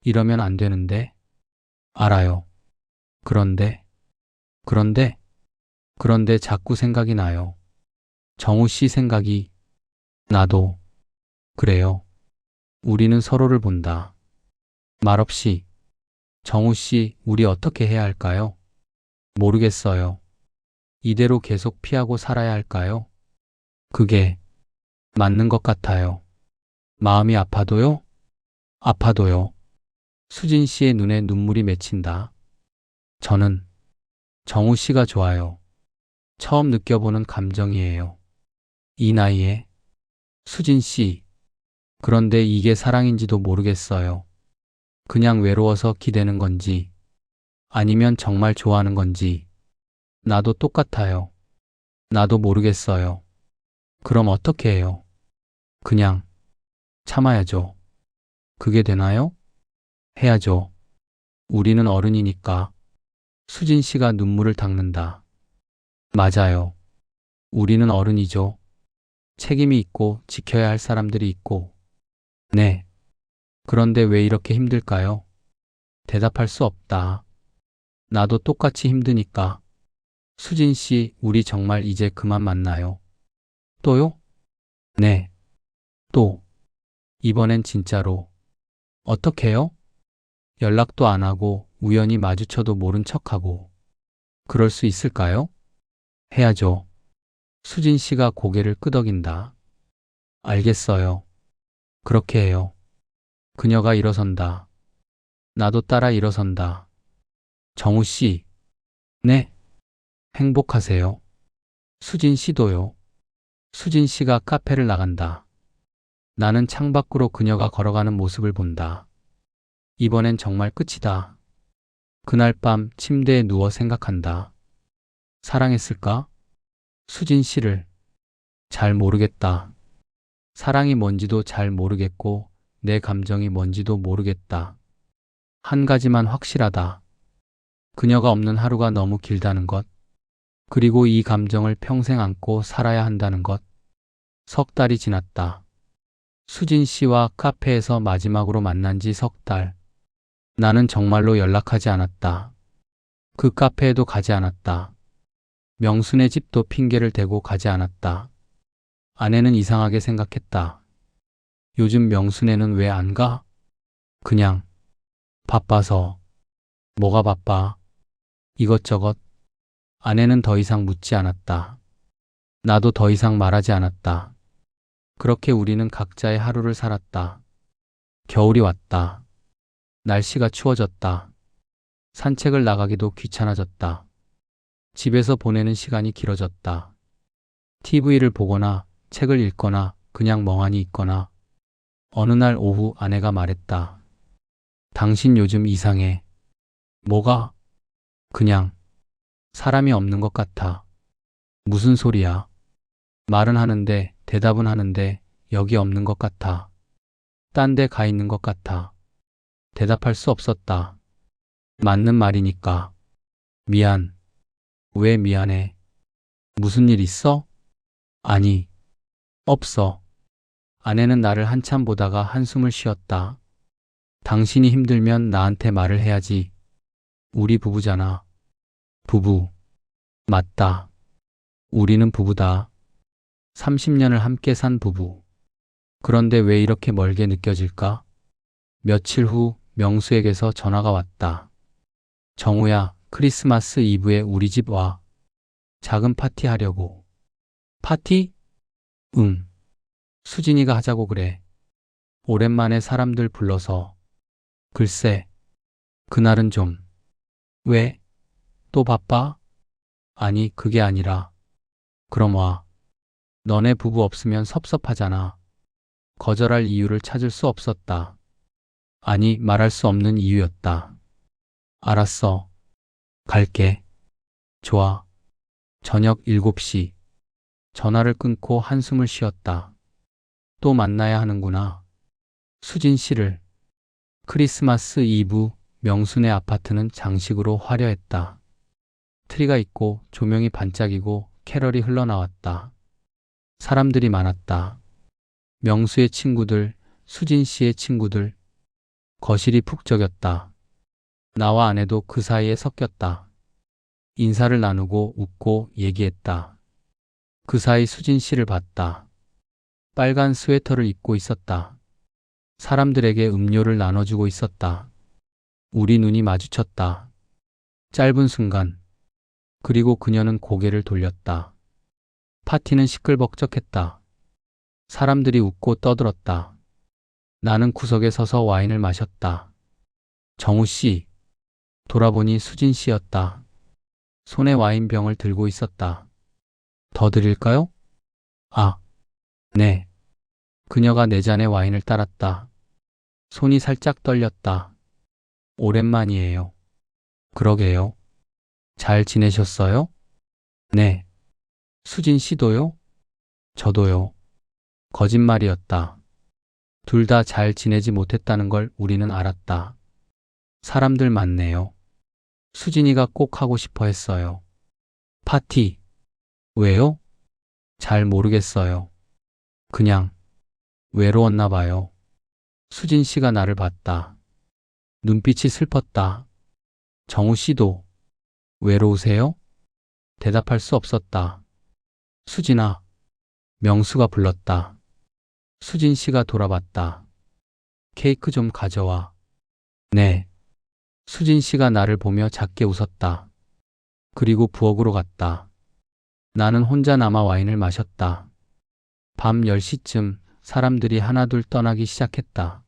이러면 안 되는데. 알아요. 그런데, 그런데, 그런데 자꾸 생각이 나요. 정우 씨 생각이. 나도. 그래요. 우리는 서로를 본다. 말없이. 정우 씨, 우리 어떻게 해야 할까요? 모르겠어요. 이대로 계속 피하고 살아야 할까요? 그게 맞는 것 같아요. 마음이 아파도요? 아파도요. 수진 씨의 눈에 눈물이 맺힌다. 저는 정우 씨가 좋아요. 처음 느껴보는 감정이에요. 이 나이에. 수진 씨. 그런데 이게 사랑인지도 모르겠어요. 그냥 외로워서 기대는 건지, 아니면 정말 좋아하는 건지. 나도 똑같아요. 나도 모르겠어요. 그럼 어떻게 해요? 그냥 참아야죠. 그게 되나요? 해야죠. 우리는 어른이니까. 수진 씨가 눈물을 닦는다. 맞아요. 우리는 어른이죠. 책임이 있고 지켜야 할 사람들이 있고. 네. 그런데 왜 이렇게 힘들까요? 대답할 수 없다. 나도 똑같이 힘드니까. 수진 씨, 우리 정말 이제 그만 만나요. 또요? 네. 또. 이번엔 진짜로. 어떡해요? 연락도 안 하고 우연히 마주쳐도 모른 척하고. 그럴 수 있을까요? 해야죠. 수진 씨가 고개를 끄덕인다. 알겠어요. 그렇게 해요. 그녀가 일어선다. 나도 따라 일어선다. 정우 씨. 네. 행복하세요. 수진 씨도요. 수진 씨가 카페를 나간다. 나는 창밖으로 그녀가 걸어가는 모습을 본다. 이번엔 정말 끝이다. 그날 밤 침대에 누워 생각한다. 사랑했을까? 수진 씨를. 잘 모르겠다. 사랑이 뭔지도 잘 모르겠고 내 감정이 뭔지도 모르겠다. 한 가지만 확실하다. 그녀가 없는 하루가 너무 길다는 것. 그리고 이 감정을 평생 안고 살아야 한다는 것. 석 달이 지났다. 수진 씨와 카페에서 마지막으로 만난 지 석 달. 나는 정말로 연락하지 않았다. 그 카페에도 가지 않았다. 명순의 집도 핑계를 대고 가지 않았다. 아내는 이상하게 생각했다. 요즘 명순애는 왜 안 가? 그냥 바빠서. 뭐가 바빠? 이것저것. 아내는 더 이상 묻지 않았다. 나도 더 이상 말하지 않았다. 그렇게 우리는 각자의 하루를 살았다. 겨울이 왔다. 날씨가 추워졌다. 산책을 나가기도 귀찮아졌다. 집에서 보내는 시간이 길어졌다. TV를 보거나 책을 읽거나 그냥 멍하니 있거나. 어느 날 오후 아내가 말했다. 당신 요즘 이상해. 뭐가? 그냥 사람이 없는 것 같아. 무슨 소리야? 말은 하는데 대답은 하는데 여기 없는 것 같아. 딴 데 가 있는 것 같아. 대답할 수 없었다. 맞는 말이니까. 미안. 왜 미안해? 무슨 일 있어? 아니, 없어. 아내는 나를 한참 보다가 한숨을 쉬었다. 당신이 힘들면 나한테 말을 해야지. 우리 부부잖아. 부부. 맞다. 우리는 부부다. 30년을 함께 산 부부. 그런데 왜 이렇게 멀게 느껴질까? 며칠 후 명수에게서 전화가 왔다. 정우야, 크리스마스 이브에 우리 집 와. 작은 파티 하려고. 파티? 응. 수진이가 하자고 그래. 오랜만에 사람들 불러서. 글쎄, 그날은 좀. 왜? 또 바빠? 아니, 그게 아니라. 그럼 와. 너네 부부 없으면 섭섭하잖아. 거절할 이유를 찾을 수 없었다. 아니, 말할 수 없는 이유였다. 알았어. 갈게. 좋아. 저녁 7시. 전화를 끊고 한숨을 쉬었다. 또 만나야 하는구나. 수진 씨를. 크리스마스 이브 명순의 아파트는 장식으로 화려했다. 트리가 있고 조명이 반짝이고 캐럴이 흘러나왔다. 사람들이 많았다. 명수의 친구들, 수진 씨의 친구들. 거실이 푹 적였다. 나와 아내도 그 사이에 섞였다. 인사를 나누고 웃고 얘기했다. 그 사이 수진 씨를 봤다. 빨간 스웨터를 입고 있었다. 사람들에게 음료를 나눠주고 있었다. 우리 눈이 마주쳤다. 짧은 순간. 그리고 그녀는 고개를 돌렸다. 파티는 시끌벅적했다. 사람들이 웃고 떠들었다. 나는 구석에 서서 와인을 마셨다. 정우 씨. 돌아보니 수진 씨였다. 손에 와인병을 들고 있었다. 더 드릴까요? 아, 네. 그녀가 내 잔에 와인을 따랐다. 손이 살짝 떨렸다. 오랜만이에요. 그러게요. 잘 지내셨어요? 네. 수진 씨도요? 저도요. 거짓말이었다. 둘 다 잘 지내지 못했다는 걸 우리는 알았다. 사람들 많네요. 수진이가 꼭 하고 싶어 했어요. 파티. 왜요? 잘 모르겠어요. 그냥 외로웠나 봐요. 수진 씨가 나를 봤다. 눈빛이 슬펐다. 정우 씨도 외로우세요? 대답할 수 없었다. 수진아. 명수가 불렀다. 수진 씨가 돌아봤다. 케이크 좀 가져와. 네. 수진 씨가 나를 보며 작게 웃었다. 그리고 부엌으로 갔다. 나는 혼자 남아 와인을 마셨다. 밤 10시쯤 사람들이 하나둘 떠나기 시작했다.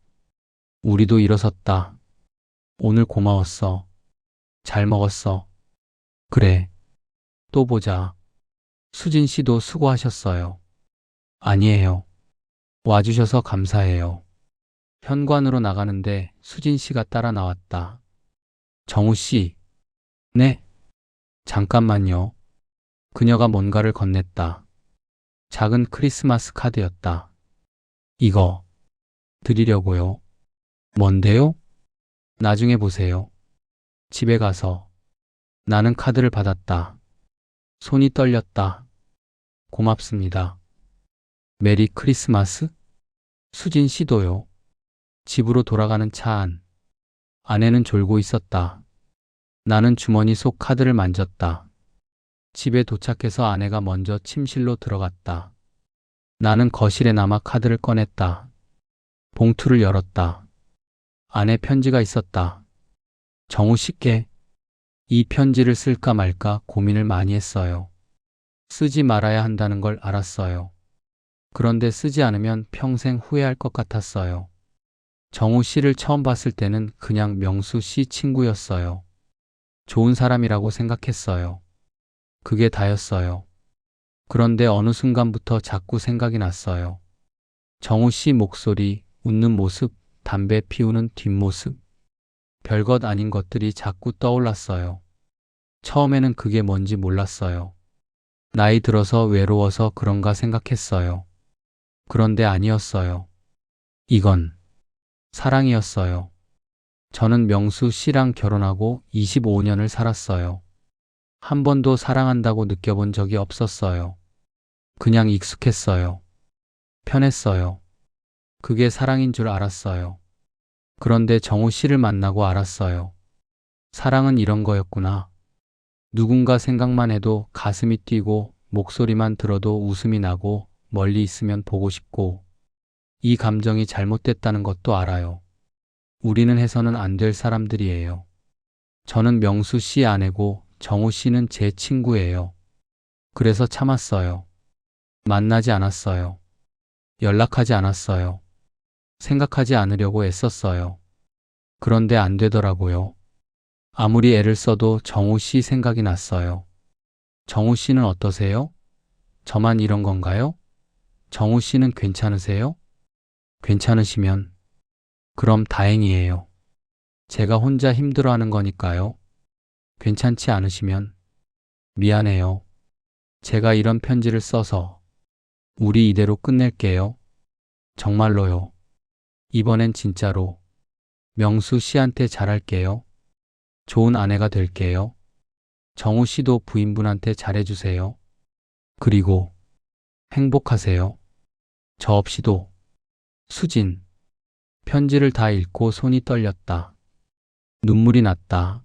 우리도 일어섰다. 오늘 고마웠어. 잘 먹었어. 그래. 또 보자. 수진 씨도 수고하셨어요. 아니에요. 와주셔서 감사해요. 현관으로 나가는데 수진 씨가 따라 나왔다. 정우 씨. 네. 잠깐만요. 그녀가 뭔가를 건넸다. 작은 크리스마스 카드였다. 이거 드리려고요. 뭔데요? 나중에 보세요. 집에 가서. 나는 카드를 받았다. 손이 떨렸다. 고맙습니다. 메리 크리스마스? 수진 씨도요. 집으로 돌아가는 차 안. 아내는 졸고 있었다. 나는 주머니 속 카드를 만졌다. 집에 도착해서 아내가 먼저 침실로 들어갔다. 나는 거실에 남아 카드를 꺼냈다. 봉투를 열었다. 안에 편지가 있었다. 정우 씨께. 이 편지를 쓸까 말까 고민을 많이 했어요. 쓰지 말아야 한다는 걸 알았어요. 그런데 쓰지 않으면 평생 후회할 것 같았어요. 정우 씨를 처음 봤을 때는 그냥 명수 씨 친구였어요. 좋은 사람이라고 생각했어요. 그게 다였어요. 그런데 어느 순간부터 자꾸 생각이 났어요. 정우 씨 목소리, 웃는 모습, 담배 피우는 뒷모습. 별것 아닌 것들이 자꾸 떠올랐어요. 처음에는 그게 뭔지 몰랐어요. 나이 들어서 외로워서 그런가 생각했어요. 그런데 아니었어요. 이건 사랑이었어요. 저는 명수 씨랑 결혼하고 25년을 살았어요. 한 번도 사랑한다고 느껴본 적이 없었어요. 그냥 익숙했어요. 편했어요. 그게 사랑인 줄 알았어요. 그런데 정우 씨를 만나고 알았어요. 사랑은 이런 거였구나. 누군가 생각만 해도 가슴이 뛰고 목소리만 들어도 웃음이 나고 멀리 있으면 보고 싶고 이 감정이 잘못됐다는 것도 알아요. 우리는 해서는 안 될 사람들이에요. 저는 명수 씨 아내고 정우 씨는 제 친구예요. 그래서 참았어요. 만나지 않았어요. 연락하지 않았어요. 생각하지 않으려고 애썼어요. 그런데 안 되더라고요. 아무리 애를 써도 정우 씨 생각이 났어요. 정우 씨는 어떠세요? 저만 이런 건가요? 정우 씨는 괜찮으세요? 괜찮으시면 그럼 다행이에요. 제가 혼자 힘들어하는 거니까요. 괜찮지 않으시면 미안해요. 제가 이런 편지를 써서 우리 이대로 끝낼게요. 정말로요. 이번엔 진짜로 명수 씨한테 잘할게요. 좋은 아내가 될게요. 정우 씨도 부인분한테 잘해주세요. 그리고 행복하세요. 저 없이도. 수진. 편지를 다 읽고 손이 떨렸다. 눈물이 났다.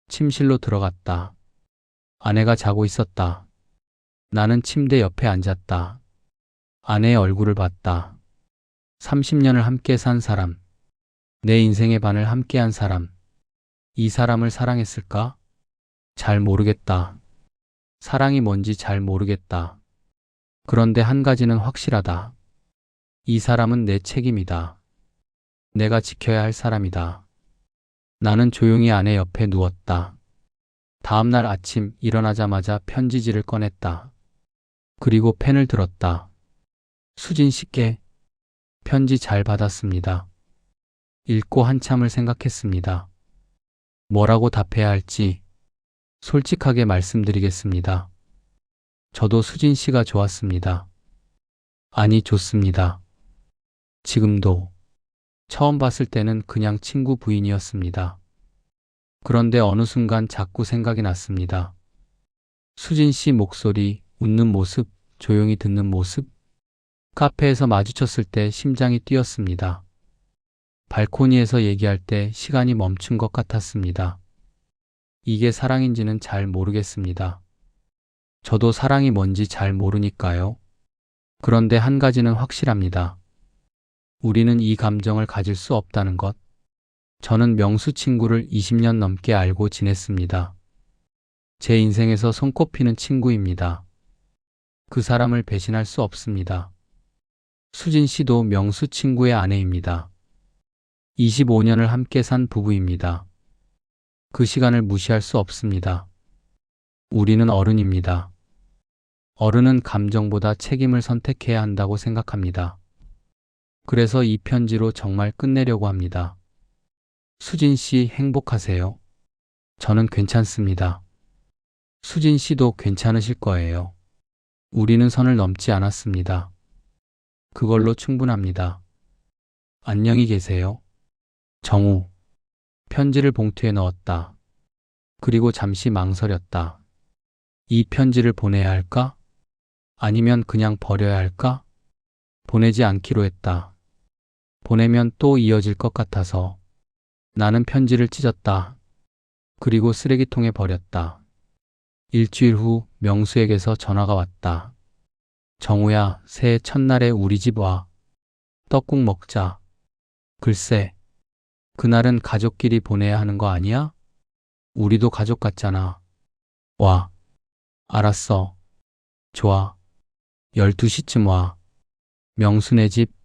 침실로 들어갔다. 아내가 자고 있었다. 나는 침대 옆에 앉았다. 아내의 얼굴을 봤다. 30년을 함께 산 사람. 내 인생의 반을 함께한 사람. 이 사람을 사랑했을까? 잘 모르겠다. 사랑이 뭔지 잘 모르겠다. 그런데 한 가지는 확실하다. 이 사람은 내 책임이다. 내가 지켜야 할 사람이다. 나는 조용히 아내 옆에 누웠다. 다음 날 아침 일어나자마자 편지지를 꺼냈다. 그리고 펜을 들었다. 수진 씨께 편지 잘 받았습니다. 읽고 한참을 생각했습니다. 뭐라고 답해야 할지 솔직하게 말씀드리겠습니다. 저도 수진 씨가 좋았습니다. 아니, 좋습니다. 지금도. 처음 봤을 때는 그냥 친구 부인이었습니다. 그런데 어느 순간 자꾸 생각이 났습니다. 수진 씨 목소리, 웃는 모습, 조용히 듣는 모습. 카페에서 마주쳤을 때 심장이 뛰었습니다. 발코니에서 얘기할 때 시간이 멈춘 것 같았습니다. 이게 사랑인지는 잘 모르겠습니다. 저도 사랑이 뭔지 잘 모르니까요. 그런데 한 가지는 확실합니다. 우리는 이 감정을 가질 수 없다는 것. 저는 명수 친구를 20년 넘게 알고 지냈습니다. 제 인생에서 손꼽히는 친구입니다. 그 사람을 배신할 수 없습니다. 수진 씨도 명수 친구의 아내입니다. 25년을 함께 산 부부입니다. 그 시간을 무시할 수 없습니다. 우리는 어른입니다. 어른은 감정보다 책임을 선택해야 한다고 생각합니다. 그래서 이 편지로 정말 끝내려고 합니다. 수진 씨 행복하세요? 저는 괜찮습니다. 수진 씨도 괜찮으실 거예요. 우리는 선을 넘지 않았습니다. 그걸로 충분합니다. 안녕히 계세요. 정우. 편지를 봉투에 넣었다. 그리고 잠시 망설였다. 이 편지를 보내야 할까? 아니면 그냥 버려야 할까? 보내지 않기로 했다. 보내면 또 이어질 것 같아서 나는 편지를 찢었다. 그리고 쓰레기통에 버렸다. 일주일 후 명수에게서 전화가 왔다. 정우야, 새해 첫날에 우리 집 와. 떡국 먹자. 글쎄, 그날은 가족끼리 보내야 하는 거 아니야? 우리도 가족 같잖아. 와. 알았어. 좋아. 12시쯤 와. 명수네 집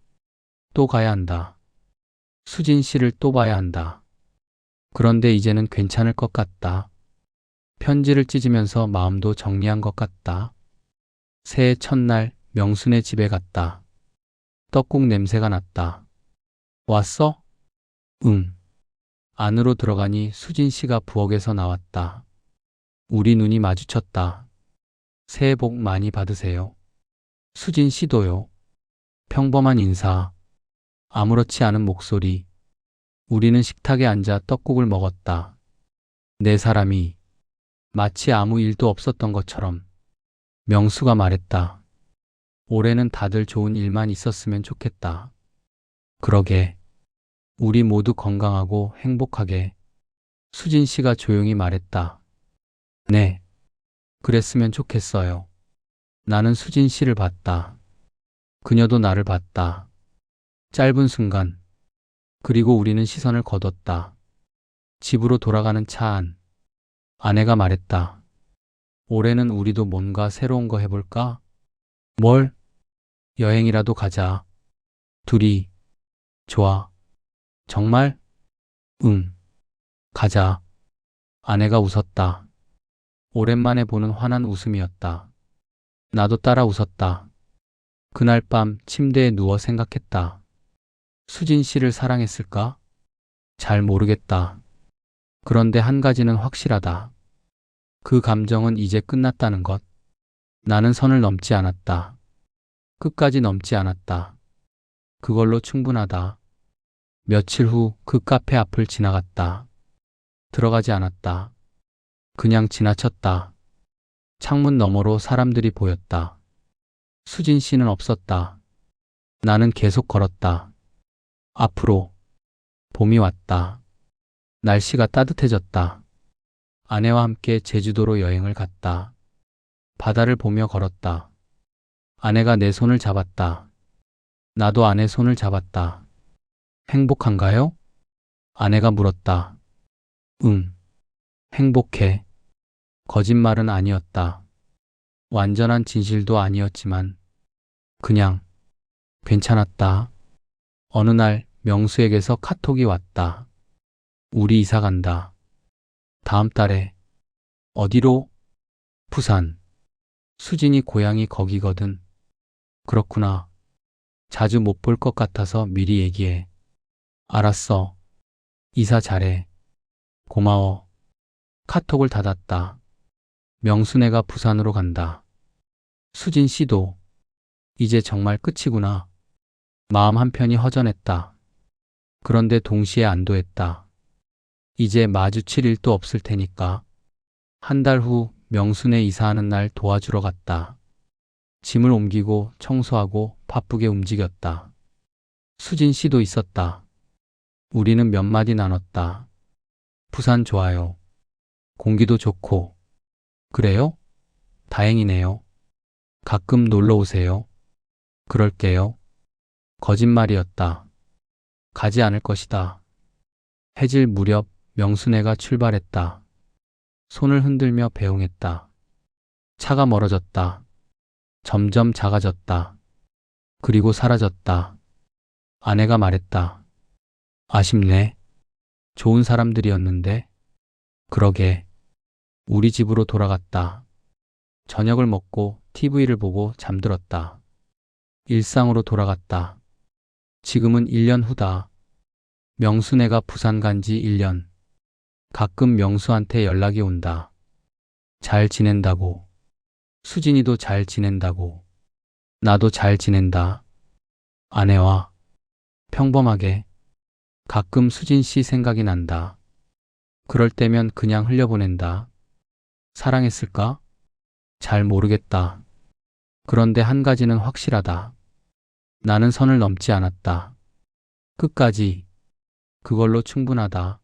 또 가야 한다. 수진 씨를 또 봐야 한다. 그런데 이제는 괜찮을 것 같다. 편지를 찢으면서 마음도 정리한 것 같다. 새해 첫날 명수네 집에 갔다. 떡국 냄새가 났다. 왔어? 응. 안으로 들어가니 수진 씨가 부엌에서 나왔다. 우리 눈이 마주쳤다. 새해 복 많이 받으세요. 수진 씨도요. 평범한 인사. 아무렇지 않은 목소리. 우리는 식탁에 앉아 떡국을 먹었다. 네 사람이 마치 아무 일도 없었던 것처럼. 명수가 말했다. 올해는 다들 좋은 일만 있었으면 좋겠다. 그러게. 우리 모두 건강하고 행복하게. 수진 씨가 조용히 말했다. 네. 그랬으면 좋겠어요. 나는 수진 씨를 봤다. 그녀도 나를 봤다. 짧은 순간. 그리고 우리는 시선을 거뒀다. 집으로 돌아가는 차 안. 아내가 말했다. 올해는 우리도 뭔가 새로운 거 해볼까? 뭘? 여행이라도 가자. 둘이. 좋아. 정말? 응. 가자. 아내가 웃었다. 오랜만에 보는 환한 웃음이었다. 나도 따라 웃었다. 그날 밤 침대에 누워 생각했다. 수진 씨를 사랑했을까? 잘 모르겠다. 그런데 한 가지는 확실하다. 그 감정은 이제 끝났다는 것. 나는 선을 넘지 않았다. 끝까지 넘지 않았다. 그걸로 충분하다. 며칠 후 그 카페 앞을 지나갔다. 들어가지 않았다. 그냥 지나쳤다. 창문 너머로 사람들이 보였다. 수진 씨는 없었다. 나는 계속 걸었다. 앞으로. 봄이 왔다. 날씨가 따뜻해졌다. 아내와 함께 제주도로 여행을 갔다. 바다를 보며 걸었다. 아내가 내 손을 잡았다. 나도 아내 손을 잡았다. 행복한가요? 아내가 물었다. 응, 행복해. 거짓말은 아니었다. 완전한 진실도 아니었지만 그냥 괜찮았다. 어느 날 명수에게서 카톡이 왔다. 우리 이사 간다. 다음 달에. 어디로? 부산. 수진이 고향이 거기거든. 그렇구나. 자주 못 볼 것 같아서 미리 얘기해. 알았어. 이사 잘해. 고마워. 카톡을 닫았다. 명순애가 부산으로 간다. 수진 씨도 이제 정말 끝이구나. 마음 한편이 허전했다. 그런데 동시에 안도했다. 이제 마주칠 일도 없을 테니까. 한 달 후 명순애 이사하는 날 도와주러 갔다. 짐을 옮기고 청소하고 바쁘게 움직였다. 수진 씨도 있었다. 우리는 몇 마디 나눴다. 부산 좋아요. 공기도 좋고. 그래요? 다행이네요. 가끔 놀러 오세요. 그럴게요. 거짓말이었다. 가지 않을 것이다. 해질 무렵 명순애가 출발했다. 손을 흔들며 배웅했다. 차가 멀어졌다. 점점 작아졌다. 그리고 사라졌다. 아내가 말했다. 아쉽네. 좋은 사람들이었는데. 그러게. 우리 집으로 돌아갔다. 저녁을 먹고 TV를 보고 잠들었다. 일상으로 돌아갔다. 지금은 1년 후다. 명순애가 부산 간 지 1년. 가끔 명수한테 연락이 온다. 잘 지낸다고. 수진이도 잘 지낸다고. 나도 잘 지낸다. 아내와 평범하게. 가끔 수진 씨 생각이 난다. 그럴 때면 그냥 흘려보낸다. 사랑했을까? 잘 모르겠다. 그런데 한 가지는 확실하다. 나는 선을 넘지 않았다. 끝까지. 그걸로 충분하다.